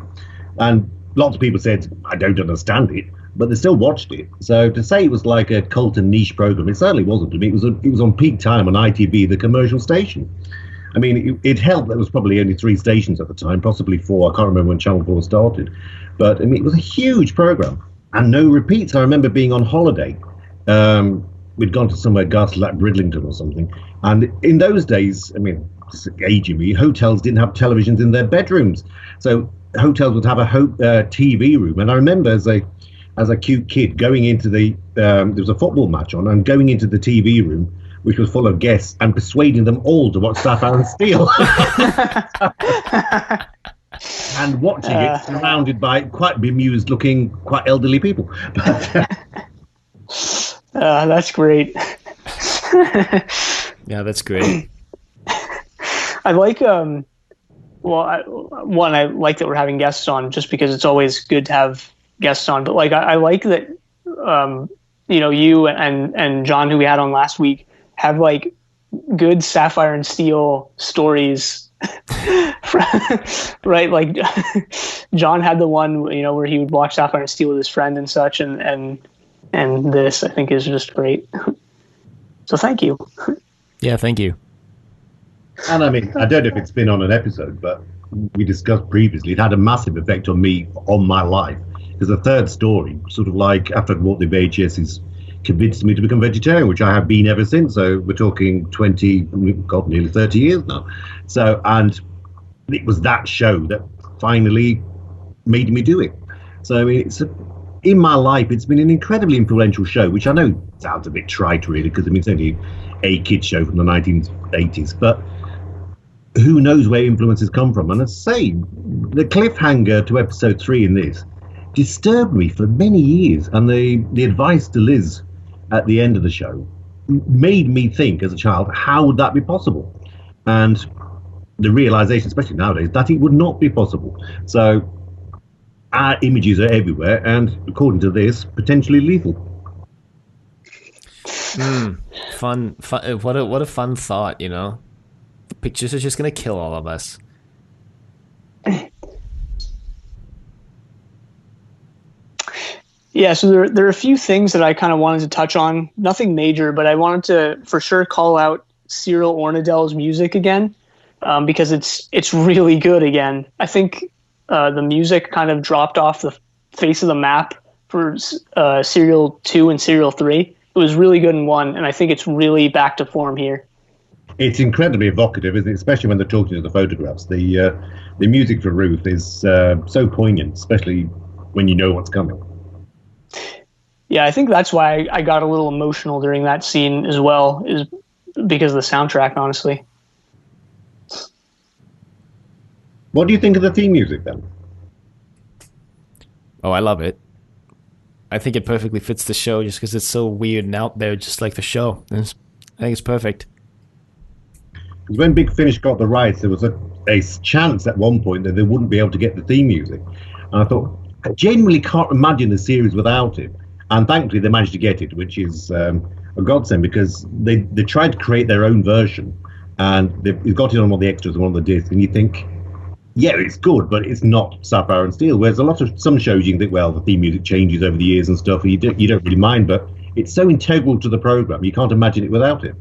and lots of people said, "I don't understand it," but they still watched it. So to say it was like a cult and niche program, it certainly wasn't to me. It was on peak time on ITV, the commercial station. I mean, it helped that there was probably only 3 stations at the time, possibly 4. I can't remember when Channel 4 started. But I mean, it was a huge program and no repeats. I remember being on holiday. We'd gone to somewhere ghastly like Bridlington or something. And in those days, I mean, it's aging me, hotels didn't have televisions in their bedrooms. So hotels would have a TV room. And I remember as a cute kid going into there was a football match on, and going into the TV room, which was full of guests, and persuading them all to watch Sapphire and Steel. And watching it surrounded by quite bemused looking, quite elderly people. That's great. Yeah, that's great. I like I like that we're having guests on, just because it's always good to have guests on. But like I like that you and John, who we had on last week, have like good Sapphire and Steel stories. Right, like John had the one where he would watch Sapphire and Steel with his friend and such, and this, I think, is just great. So thank you. Yeah, thank you. And I mean, I don't know if it's been on an episode, but we discussed previously, it had a massive effect on me, on my life. Because the third story, sort of like after I bought the VHSs, convinced me to become vegetarian, which I have been ever since. So we're talking nearly 30 years now. So, and it was that show that finally made me do it. So I mean, in my life, it's been an incredibly influential show, which I know sounds a bit trite, really, because I mean, it's only a kid's show from the 1980s, but who knows where influences come from. And I say, the cliffhanger to episode 3 in this disturbed me for many years, and the advice to Liz at the end of the show made me think as a child, how would that be possible? And the realization, especially nowadays, that it would not be possible. So our images are everywhere, and according to this, potentially lethal. Fun. What a fun thought, The pictures are just going to kill all of us. Yeah, so there are a few things that I kind of wanted to touch on. Nothing major, but I wanted to for sure call out Cyril Ornadell's music again, because it's really good again. I think the music kind of dropped off the face of the map for Serial 2 and Serial 3. It was really good in 1, and I think it's really back to form here. It's incredibly evocative, isn't it? Especially when they're talking to the photographs. The music for Ruth is so poignant, especially when you know what's coming. Yeah, I think that's why I got a little emotional during that scene as well, is because of the soundtrack, honestly. What do you think of the theme music, then? Oh, I love it. I think it perfectly fits the show just because it's so weird and out there, just like the show. I think it's perfect. Because when Big Finish got the rights, there was a chance at one point that they wouldn't be able to get the theme music. And I thought, I genuinely can't imagine the series without it. And thankfully they managed to get it, which is a godsend, because they tried to create their own version, and they've got it on all the extras and on the disc, and you think, yeah, it's good, but it's not Sapphire and Steel. Whereas some shows you can think, well, the theme music changes over the years and stuff, and you don't really mind, but it's so integral to the program, you can't imagine it without it.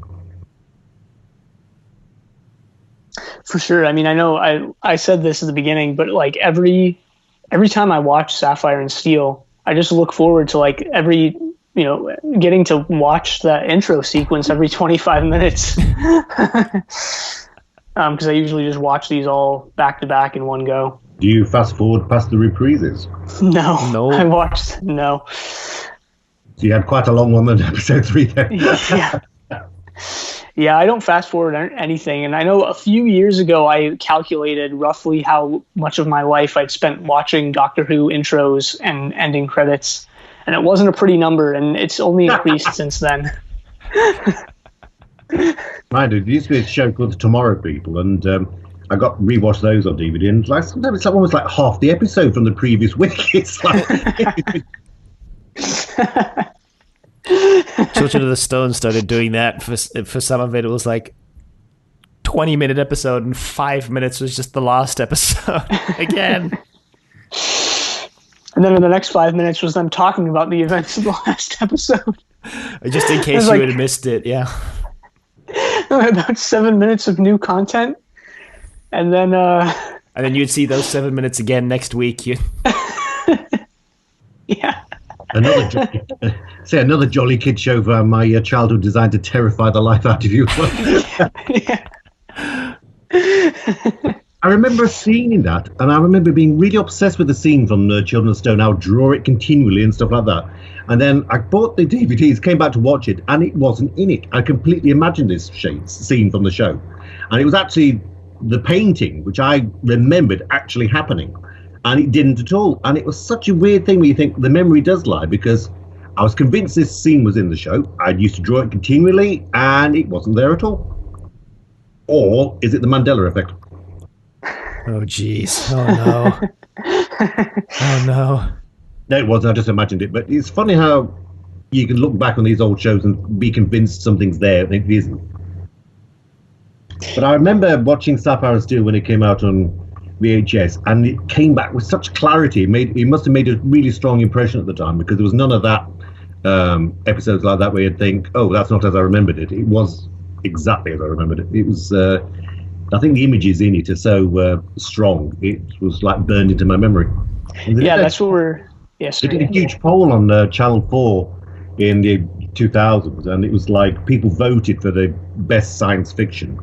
For sure. I mean, I know I said this at the beginning, but like every time I watch Sapphire and Steel, I just look forward to like getting to watch that intro sequence every 25 minutes. Because I usually just watch these all back to back in one go. Do you fast forward past the reprises? No. I watched, no. So you had quite a long one in episode 3 there. Yeah. Yeah, I don't fast forward anything. And I know a few years ago I calculated roughly how much of my life I'd spent watching Doctor Who intros and ending credits. and it wasn't a pretty number, and it's only increased since then. Mind you, there used to be a show called The Tomorrow People, and I got rewatched those on DVD, and like sometimes it's almost like half the episode from the previous week. It's like Children of the Stone started doing that for some of it. It was like 20-minute episode, and 5 minutes was just the last episode again. And then in the next 5 minutes was them talking about the events of the last episode. Just in case you would have missed it, yeah. About 7 minutes of new content. And then you'd see those 7 minutes again next week. Yeah. Another jolly kid show for my childhood designed to terrify the life out of you. Yeah. I remember seeing that, and I remember being really obsessed with the scene from Children of Stone. I would draw it continually and stuff like that. And then I bought the DVDs, came back to watch it, and it wasn't in it. I completely imagined this scene from the show. And it was actually the painting, which I remembered actually happening. And it didn't at all. And it was such a weird thing when you think the memory does lie, because I was convinced this scene was in the show. I used to draw it continually, and it wasn't there at all. Or is it the Mandela effect? Oh, jeez. Oh, no. Oh, no. No, it wasn't. I just imagined it. But it's funny how you can look back on these old shows and be convinced something's there and it isn't. But I remember watching Sapphire and Steel when it came out on VHS, and it came back with such clarity. It must have made a really strong impression at the time, because there was none of that episodes like that where you'd think, oh, that's not as I remembered it. It was exactly as I remembered it. It was... I think the images in it are so strong. It was like burned into my memory. Yeah, that's what we're... Yes, they did a huge poll on Channel 4 in the 2000s, and it was like people voted for the best science fiction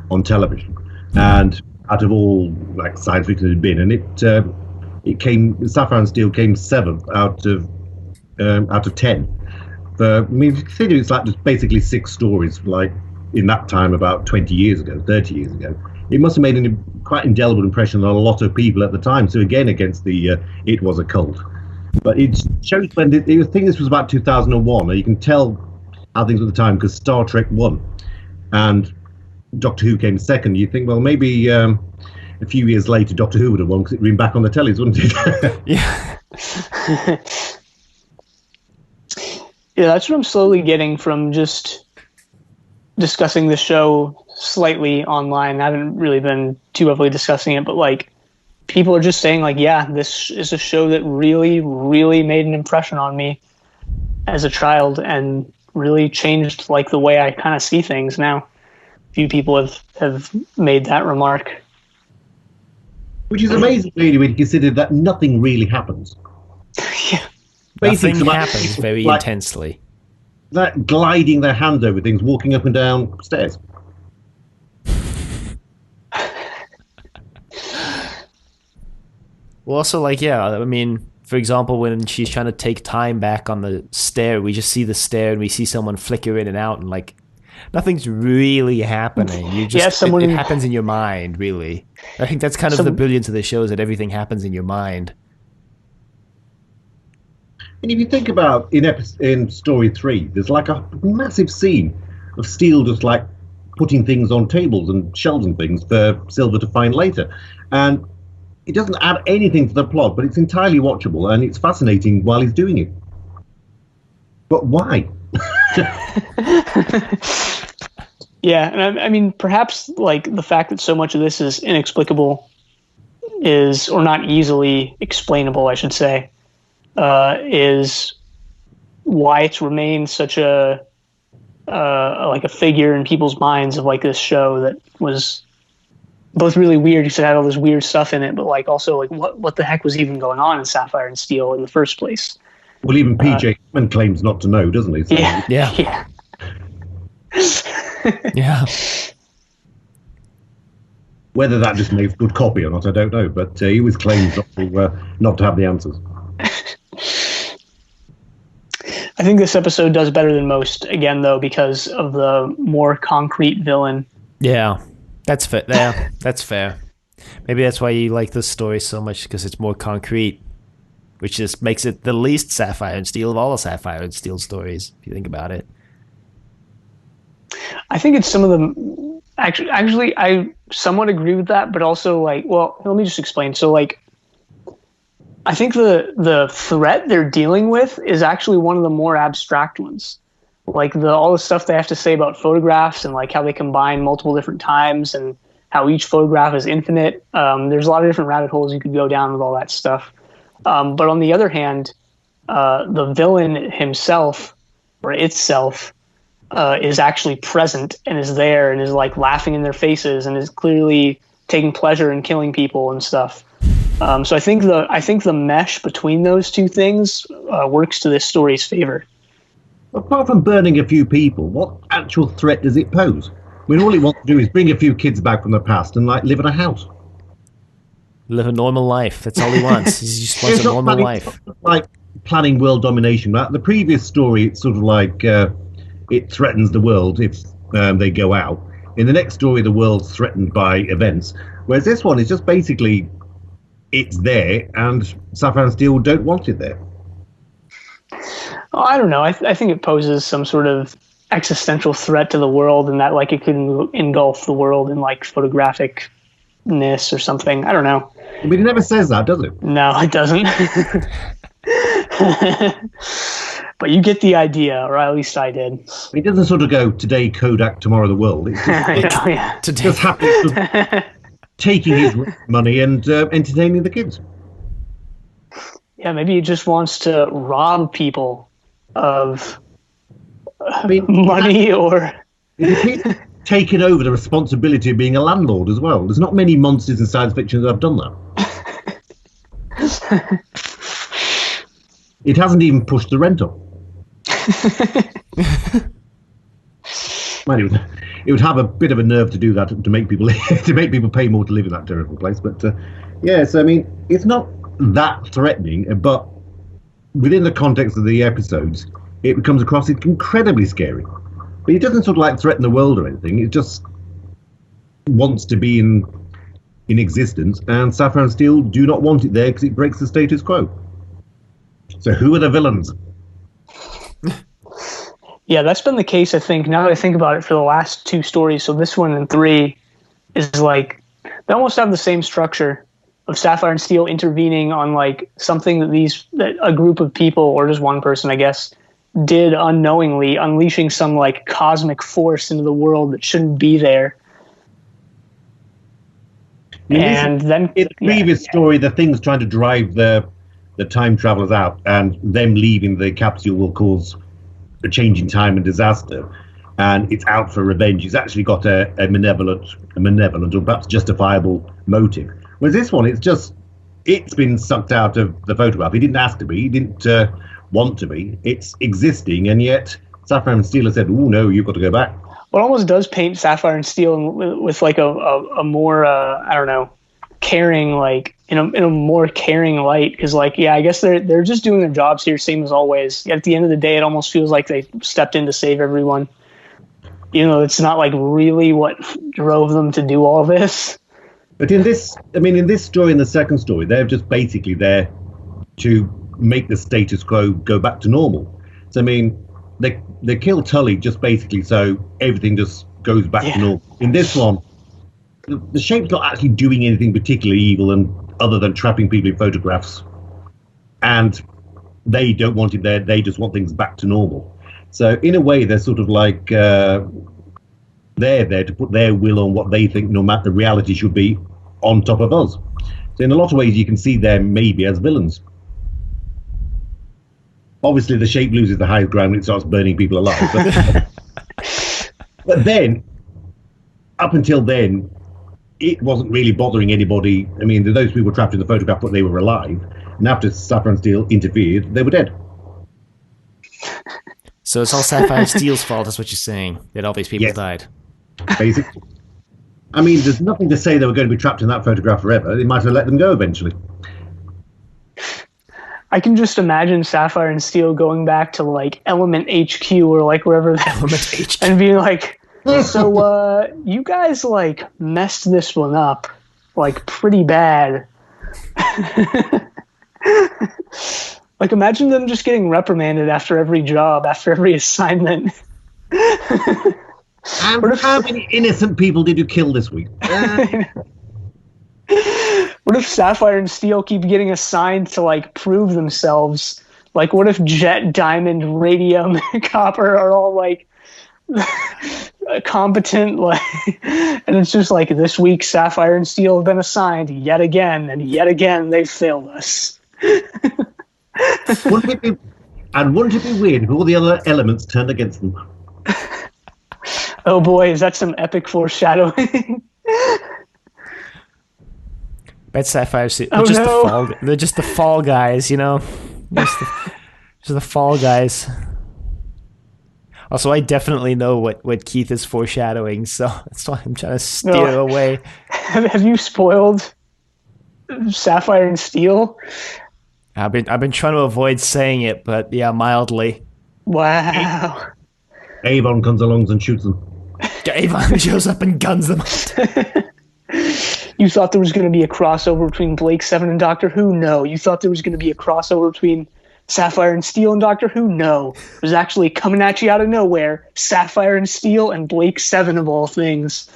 on television. And out of all like science fiction it had been, and it came... Sapphire and Steel came 7th out of 10. But, I mean, if you consider it's like just basically 6 stories, like in that time about 20 years ago, 30 years ago. It must have made a quite indelible impression on a lot of people at the time. So again, against the it was a cult. But it shows when I think this was about 2001. You can tell how things were at the time, because Star Trek won and Doctor Who came second. You think, well, maybe a few years later Doctor Who would have won, because it'd been back on the tellies, wouldn't it? Yeah. Yeah, that's what I'm slowly getting from just discussing the show slightly online. I haven't really been too heavily discussing it, but like people are just saying like, yeah, this is a show that really, really made an impression on me as a child and really changed like the way I kind of see things now. Few people have made that remark. Which is amazing, really, when you consider that nothing really happens. Yeah. Nothing happens very intensely. That gliding their hand over things, walking up and down stairs. Well, also, like, yeah, I mean, for example, when she's trying to take time back on the stair, we just see the stair and we see someone flicker in and out, and like, nothing's really happening. You just it happens in your mind, really. I think that's kind of the brilliance of the show, is that everything happens in your mind. And if you think about in story 3, there's like a massive scene of Steel just like putting things on tables and shelves and things for Silver to find later. And it doesn't add anything to the plot, but it's entirely watchable and it's fascinating while he's doing it. But why? Yeah, and I mean, perhaps like the fact that so much of this is inexplicable or not easily explainable, I should say, is why it's remained such a figure in people's minds of like this show that was both really weird because it had all this weird stuff in it, but like also like what the heck was even going on in Sapphire and Steel in the first place? Well, even PJ Hammond claims not to know, doesn't he? So, yeah. Yeah. Whether that just makes good copy or not, I don't know. But he always claims not to have the answers. I think this episode does better than most, again, though, because of the more concrete villain. Yeah, that's fair. Yeah, that's fair. Maybe that's why you like this story so much, because it's more concrete. which just makes it the least Sapphire and Steel of all the Sapphire and Steel stories, if you think about it. I think it's some of them. Actually, I somewhat agree with that, but also like, well, let me just explain. So like, I think the threat they're dealing with is actually one of the more abstract ones. Like all the stuff they have to say about photographs and like how they combine multiple different times and how each photograph is infinite. There's a lot of different rabbit holes you could go down with all that stuff. But on the other hand, the villain himself or itself is actually present and is there and is like laughing in their faces and is clearly taking pleasure in killing people and stuff. So I think the mesh between those two things works to this story's favor. Apart from burning a few people, what actual threat does it pose? I mean, all he wants to do is bring a few kids back from the past and like live in a house. Live a normal life. That's all he wants. He just wants a normal life. Like planning world domination. Right? The previous story, it's sort of like it threatens the world if they go out. In the next story, the world's threatened by events. Whereas this one is just basically it's there, and Sapphire and Steel don't want it there. Oh, I don't know. I think it poses some sort of existential threat to the world, and that like it could engulf the world in like photographicness or something. I don't know. But it never says that, does it? No, it doesn't. But you get the idea, or at least I did. It doesn't sort of go today Kodak, tomorrow the world. It's just, just happy taking his money and entertaining the kids. Yeah, maybe he just wants to rob people of money or... He's taken over the responsibility of being a landlord as well. There's not many monsters in science fiction that have done that. It hasn't even pushed the rent up. Man, it would have a bit of a nerve to do that, to make people pay more to live in that terrible place. But yes, I mean, it's not that threatening, but within the context of the episodes, it becomes across incredibly scary. But it doesn't sort of like threaten the world or anything. It just wants to be in existence, and Sapphire and Steel do not want it there because it breaks the status quo. So who are the villains? Yeah, that's been the case, I think, now that I think about it, for the last two stories. So this one and 3 is like, they almost have the same structure of Sapphire and Steel intervening on like something that a group of people, or just one person, I guess, did unknowingly, unleashing some like cosmic force into the world that shouldn't be there. And then in the previous story, the thing's trying to drive the time travelers out, and them leaving the capsule will cause a change in time and disaster, and it's out for revenge. It's actually got a malevolent or perhaps justifiable motive. Whereas this one, it's been sucked out of the photograph. He didn't ask to be. He didn't want to be. It's existing, and yet Sapphire and Steel has said, "Oh no, you've got to go back." Well, it almost does paint Sapphire and Steel with like a more I don't know, caring, like in a more caring light, because like, yeah, I guess they're just doing their jobs here, same as always. At the end of the day, it almost feels like they stepped in to save everyone. You know, it's not like really what drove them to do all this. But in this story, in the second story, they're just basically there to make the status quo go back to normal. So I mean, they kill Tully just basically so everything just goes back to normal. In this one, the Shape's not actually doing anything particularly evil other than trapping people in photographs, and they don't want it there. They just want things back to normal. So in a way, they're sort of like they're there to put their will on what they think, no matter the reality, should be on top of us. So in a lot of ways, you can see them maybe as villains. Obviously, the Shape loses the high ground when it starts burning people alive. But then, up until then, it wasn't really bothering anybody. I mean, those people were trapped in the photograph, but they were alive. And after Sapphire and Steel interfered, they were dead. So it's all Sapphire and Steel's fault, is what you're saying, that all these people died. Basically. I mean, there's nothing to say they were going to be trapped in that photograph forever. They might have let them go eventually. I can just imagine Sapphire and Steel going back to like Element HQ or like wherever Element HQ. and being like, so you guys like messed this one up like pretty bad. Like, imagine them just getting reprimanded after every job, after every assignment. And how many innocent people did you kill this week? What if Sapphire and Steel keep getting assigned to, like, prove themselves? Like, what if Jet, Diamond, Radium, Copper are all, like, competent, like, and it's just like, this week Sapphire and Steel have been assigned yet again, and yet again they've failed us. Wouldn't it be weird if all the other elements turned against them? Oh boy, is that some epic foreshadowing? Bet Sapphire, they're Oh, just no. they're just the fall guys, you know? Just the fall guys. Also, I definitely know what Keith is foreshadowing, so that's why I'm trying to steer away. Have you spoiled Sapphire and Steel? I've been trying to avoid saying it, but yeah, mildly. Wow. Avon comes along and shoots them. Avon shows up and guns them. You thought there was going to be a crossover between Blake 7 and Doctor Who? No. You thought there was going to be a crossover between Sapphire and Steel and Doctor Who? No. It was actually coming at you out of nowhere. Sapphire and Steel and Blake 7 of all things.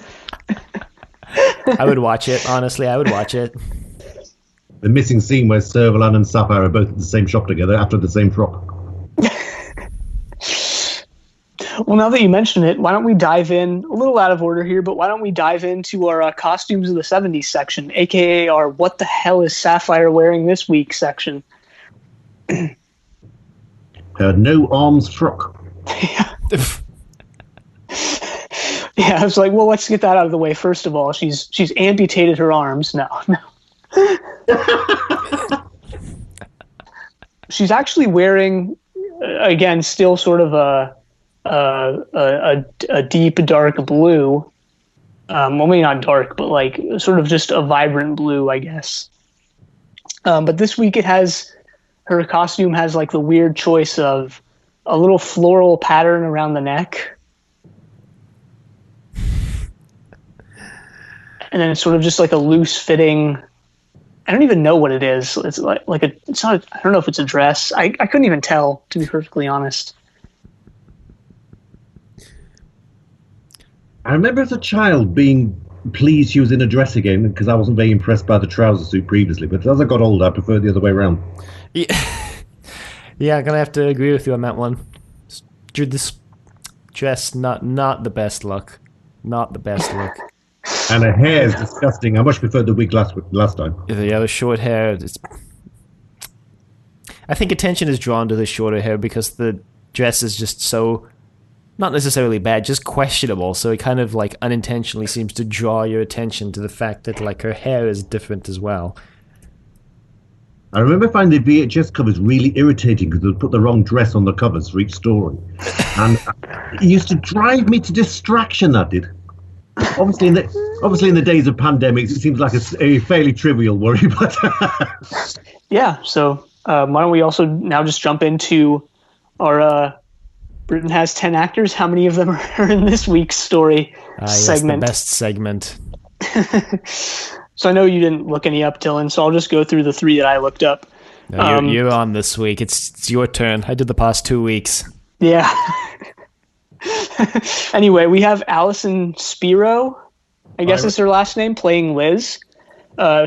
I would watch it, honestly. I would watch it. The missing scene where Servalan and Sapphire are both at the same shop together after the same frock. Well, now that you mention it, why don't we dive in, a little out of order here, but why don't we dive into our costumes of the 70s section, a.k.a. our what the hell is Sapphire wearing this week section. No arms frock. Yeah, I was like, well, let's get that out of the way first of all. She's amputated her arms. No. She's actually wearing, again, still sort of a deep dark blue. Well, maybe not dark, but like sort of just a vibrant blue, I guess. But this week her costume has like the weird choice of a little floral pattern around the neck. And then it's sort of just like a loose fitting, I don't even know what it is. It's like it's not, I don't know if it's a dress. I couldn't even tell, to be perfectly honest. I remember as a child being pleased she was in a dress again because I wasn't very impressed by the trouser suit previously. But as I got older, I preferred the other way around. Yeah, I'm gonna have to agree with you on that one. This dress, not the best look. Not the best look. And her hair is disgusting. I much preferred the wig last time. Yeah, the short hair. I think attention is drawn to the shorter hair because the dress is just so, not necessarily bad, just questionable. So it kind of like unintentionally seems to draw your attention to the fact that like her hair is different as well. I remember finding the VHS covers really irritating because they'd put the wrong dress on the covers for each story. And it used to drive me to distraction, that did. Obviously in the days of pandemics, it seems like a fairly trivial worry, but... Yeah, so why don't we also now just jump into our Britain has 10 actors. How many of them are in this week's story segment? Yes, the best segment. So I know you didn't look any up, Dylan, so I'll just go through the 3 that I looked up. No, you're on this week. It's your turn. I did the past 2 weeks. Yeah. Anyway, we have Alison Spiro, I guess is her last name, playing Liz.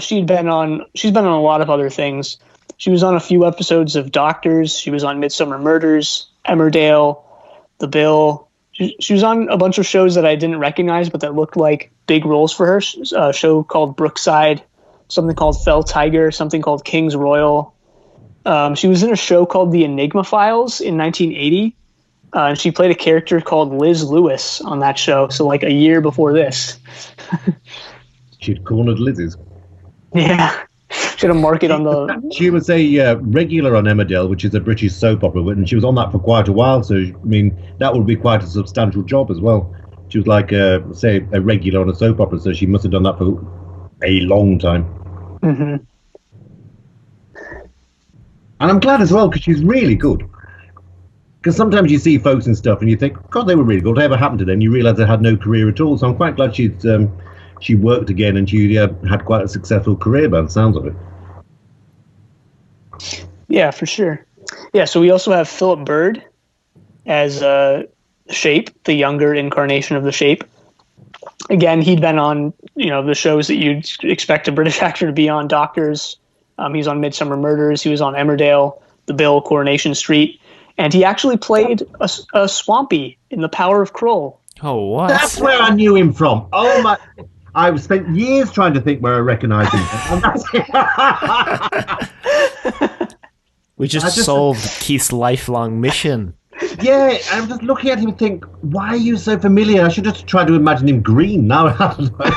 She's been on a lot of other things. She was on a few episodes of Doctors. She was on Midsummer Murders, Emmerdale, The Bill. She was on a bunch of shows that I didn't recognize, but that looked like big roles for her. A show called Brookside, something called Fell Tiger, something called King's Royal. She was in a show called The Enigma Files in 1980. And she played a character called Liz Lewis on that show, so like a year before this. She'd cornered Liz's. Yeah. She had a market on the... She was a regular on Emmerdale, which is a British soap opera, and she was on that for quite a while, so, I mean, that would be quite a substantial job as well. She was like, say, a regular on a soap opera, so she must have done that for a long time. Mm-hmm. And I'm glad as well, because she's really good. Because sometimes you see folks and stuff and you think, God, they were really good. Whatever happened to them? You realise they had no career at all. So I'm quite glad she worked again and she had quite a successful career by the sounds of it. Yeah, for sure. Yeah, so we also have Philip Bird as Shape, the younger incarnation of the Shape. Again, he'd been on, the shows that you'd expect a British actor to be on, Doctors. He was on Midsummer Murders. He was on Emmerdale, The Bill, Coronation Street. And he actually played a Swampy in The Power of Kroll. Oh, what? That's where I knew him from. Oh, my... I've spent years trying to think where I recognise him from. We just solved Keith's lifelong mission. Yeah, I'm just looking at him and think, why are you so familiar? I should just try to imagine him green. Now I don't know.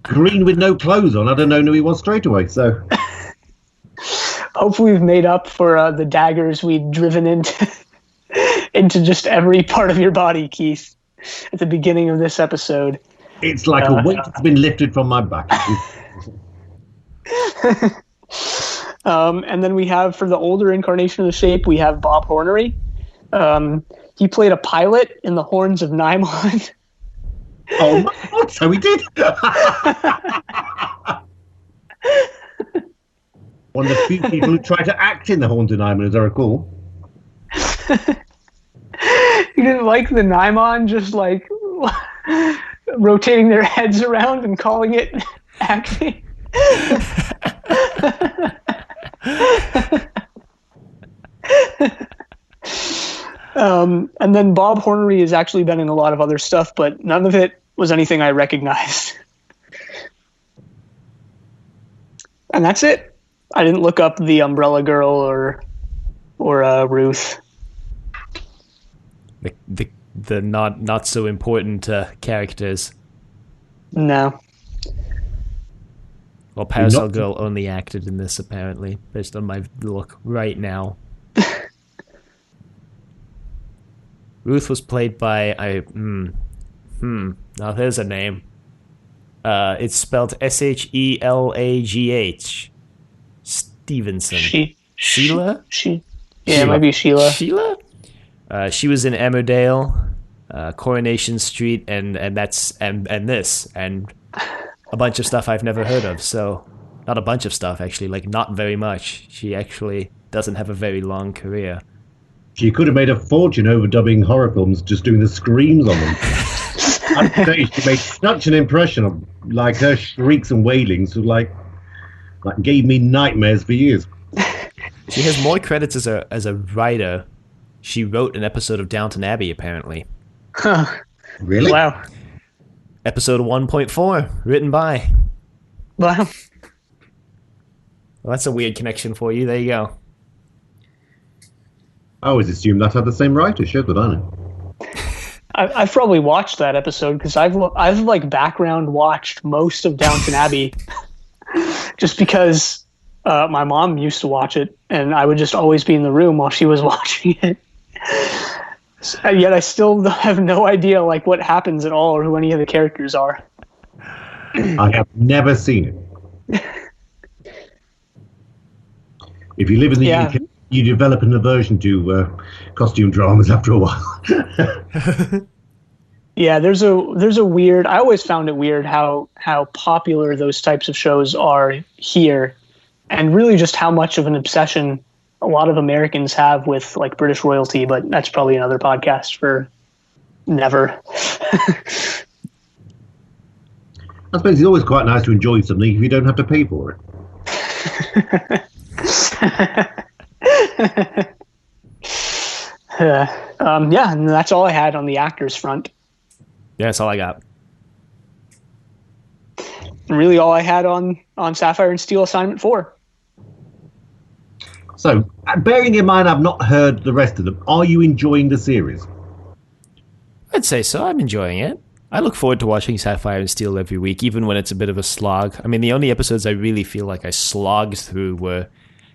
Green with no clothes on. I don't know who he was straight away. So hopefully we've made up for the daggers we'd driven into just every part of your body, Keith, at the beginning of this episode. It's like a weight has been lifted from my back. And then we have, for the older incarnation of the Shape, we have Bob Hornery. He played a pilot in The Horns of Nymon. Oh my God, so he did. One of the few people who tried to act in The Horns of Nymon, as I recall. You didn't like the Nymon just like rotating their heads around and calling it acting? And then Bob Hornery has actually been in a lot of other stuff, but none of it was anything I recognized. And that's it. I didn't look up the Umbrella Girl or Ruth. The not so important characters. No. Well, Parasol Girl only acted in this, apparently, based on my look right now. Ruth was played by now there's a name. It's spelled Sheelagh. Stevenson. Sheila? Yeah, it might be Sheila. Sheila? She was in Emmerdale, Coronation Street, and this, and a bunch of stuff I've never heard of. So, not a bunch of stuff, actually, like not very much. She actually doesn't have a very long career. She could have made a fortune overdubbing horror films, just doing the screams on them. I'd say she made such an impression of, like, her shrieks and wailings, like gave me nightmares for years. She has more credits as a writer. She wrote an episode of Downton Abbey, apparently. Huh. Really? Wow. Episode 1.4, written by. Wow. Well, that's a weird connection for you. There you go. I always assumed that had the same writer. Shit, but I know. I've probably watched that episode because I've like background watched most of Downton Abbey, just because my mom used to watch it, and I would just always be in the room while she was watching it. And yet I still have no idea like what happens at all or who any of the characters are. I have never seen it. If you live in the UK, you develop an aversion to costume dramas after a while. Yeah, there's a weird. I always found it weird how popular those types of shows are here, and really just how much of an obsession a lot of Americans have with like British royalty. But that's probably another podcast for never. I suppose it's always quite nice to enjoy something if you don't have to pay for it. Yeah, and that's all I had on the actors front. Yeah, that's all I got. And really all I had on Sapphire and Steel Assignment 4. So, bearing in mind I've not heard the rest of them, are you enjoying the series? I'd say so. I'm enjoying it. I look forward to watching Sapphire and Steel every week, even when it's a bit of a slog. I mean, the only episodes I really feel like I slogged through were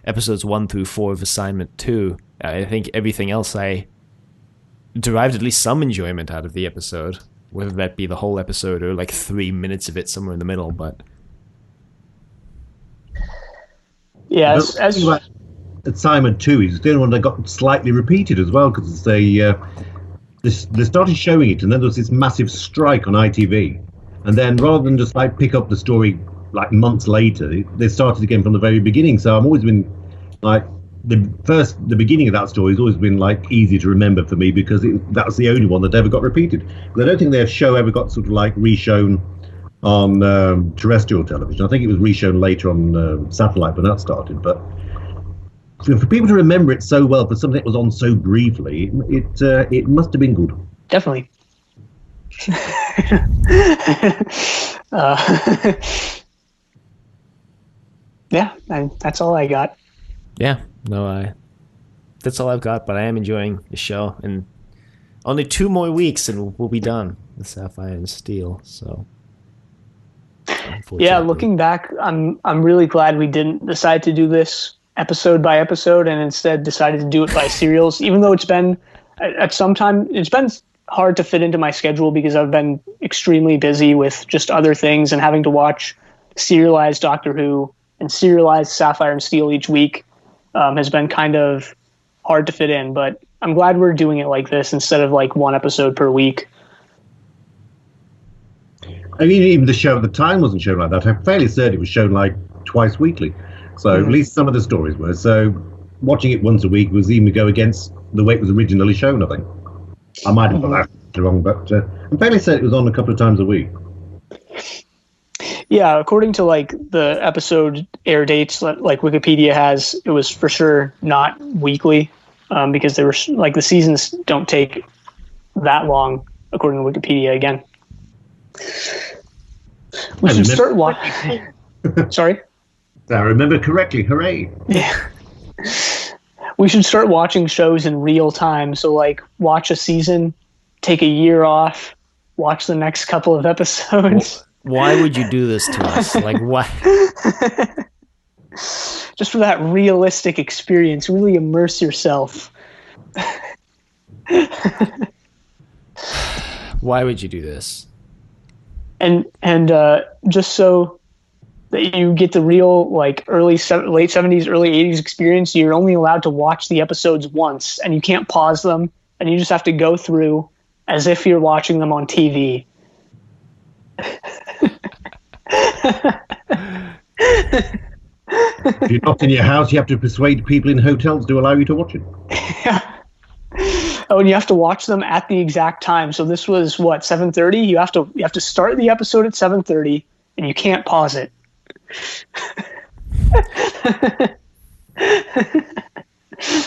episodes 1 through 4 of Assignment 2. I think everything else I derived at least some enjoyment out of the episode, whether that be the whole episode or like 3 minutes of it somewhere in the middle. But yeah, as Assignment 2 is the only one that got slightly repeated as well, because they started showing it, and then there was this massive strike on ITV, and then rather than just like pick up the story like months later, they started again from the very beginning. So I've always been Like the beginning of that story has always been like easy to remember for me because that's the only one that ever got repeated. But I don't think their show ever got sort of like reshown on terrestrial television. I think it was reshown later on satellite when that started. But for people to remember it so well for something that was on so briefly, it must have been good. Definitely. Yeah, that's all I got. Yeah, no, that's all I've got, but I am enjoying the show, and only 2 more weeks and we'll be done with Sapphire and Steel, so yeah, looking back, I'm really glad we didn't decide to do this episode by episode and instead decided to do it by serials, even though it's been hard to fit into my schedule because I've been extremely busy with just other things, and having to watch serialized Doctor Who and serialized Sapphire and Steel each week has been kind of hard to fit in. But I'm glad we're doing it like this instead of like 1 episode per week. I mean, even the show at the time wasn't shown like that. I'm fairly certain it was shown like twice weekly. So at least some of the stories were. So watching it once a week was even go against the way it was originally shown, I think. I might have got that wrong, but I'm fairly certain it was on a couple of times a week. Yeah, according to like the episode air dates, like Wikipedia has, it was for sure not weekly because they were like the seasons don't take that long, according to Wikipedia again. We should start watching. Sorry? I remember correctly. Hooray. Yeah. We should start watching shows in real time. So, like, watch a season, take a year off, watch the next couple of episodes. Why would you do this to us? Like, why? Just for that realistic experience. Really immerse yourself. Why would you do this? And just so that you get the real like late 70s, early 80s experience, you're only allowed to watch the episodes once, and you can't pause them, and you just have to go through as if you're watching them on TV. If you're not in your house, you have to persuade people in hotels to allow you to watch it. Yeah. Oh, and you have to watch them at the exact time. So this was what, 7:30? You have to start the episode at 7:30, and you can't pause it.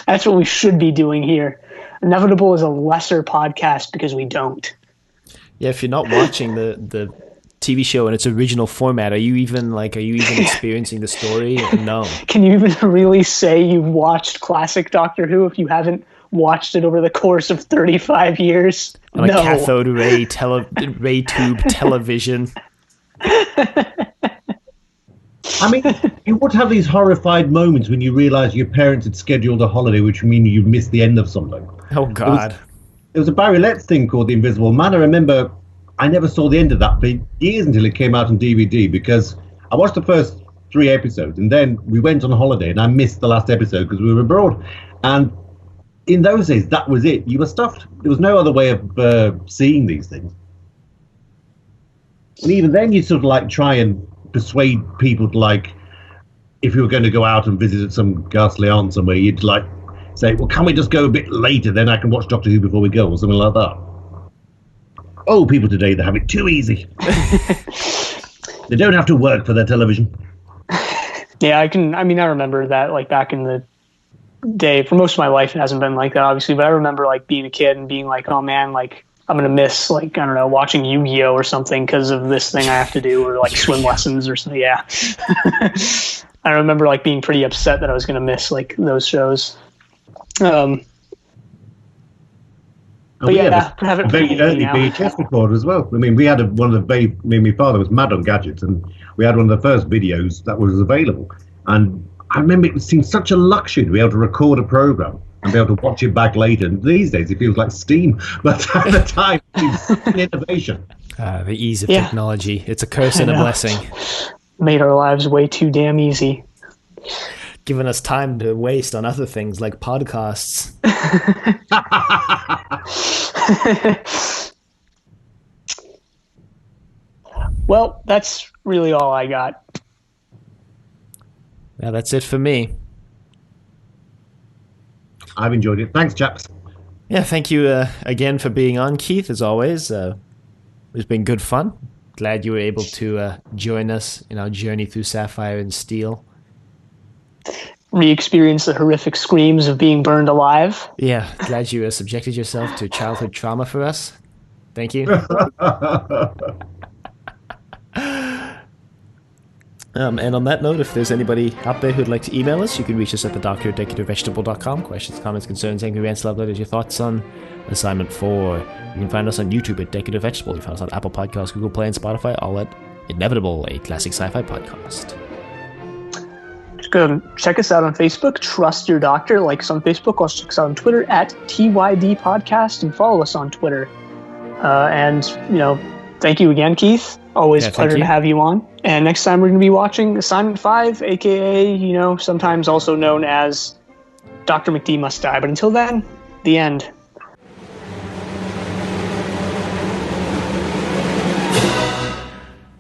That's what we should be doing here. Inevitable is a lesser podcast because we don't. Yeah, if you're not watching the TV show in its original format, are you even experiencing the story? No. Can you even really say you've watched classic Doctor Who if you haven't watched it over the course of 35 years? On a cathode ray tube television. I mean, you would have these horrified moments when you realise your parents had scheduled a holiday, which would mean you missed the end of something. Oh, God. There was a Barry Letts thing called The Invisible Man. I remember I never saw the end of that for years until it came out on DVD, because I watched the first 3 episodes and then we went on holiday and I missed the last episode because we were abroad. And in those days, that was it. You were stuffed. There was no other way of seeing these things. And even then, you sort of like try and persuade people to, like, if you were going to go out and visit some ghastly aunt somewhere, you'd like say, well, can we just go a bit later, then I can watch Doctor Who before we go, or something like that. Oh, people today, they have it too easy. They don't have to work for their television. Yeah, I remember that, like, back in the day. For most of my life, it hasn't been like that, obviously, but I remember, like, being a kid and being like, oh, man, like, I'm going to miss, like, I don't know, watching Yu-Gi-Oh! Or something because of this thing I have to do, or, like, swim lessons or something, yeah. I remember, like, being pretty upset that I was going to miss, like, those shows. But yeah, have a very early VHS recorder as well. I mean, we had one of the very. I mean, my father was mad on gadgets, and we had one of the first videos that was available. And I remember it seemed such a luxury to be able to record a program and be able to watch it back later. And these days, it feels like steam, but at the time, it was such an innovation. The ease of technology. It's a curse and a blessing. Made our lives way too damn easy. Giving us time to waste on other things like podcasts. Well, that's really all I got. Yeah, that's it for me. I've enjoyed it. Thanks, chaps. Yeah, thank you again for being on, Keith, as always. It's been good fun. Glad you were able to join us in our journey through Sapphire and Steel. Re-experience the horrific screams of being burned alive. Yeah, glad you subjected yourself to childhood trauma for us. Thank you. And on that note, if there's anybody out there who'd like to email us, you can reach us at thedoctor@decorativevegetable.com. Questions, comments, concerns, angry rants, love letters, your thoughts on Assignment 4. You can find us on YouTube at Decorative Vegetable. You can find us on Apple Podcasts, Google Play, and Spotify, all at Inevitable, a classic sci-fi podcast. Just go and check us out on Facebook. Trust Your Doctor. Like us on Facebook. Also check us out on Twitter at TYD Podcast and follow us on Twitter. And, thank you again, Keith. Always a pleasure to have you on. And next time we're going to be watching Assignment 5, a.k.a., sometimes also known as Dr. McD Must Die. But until then, the end.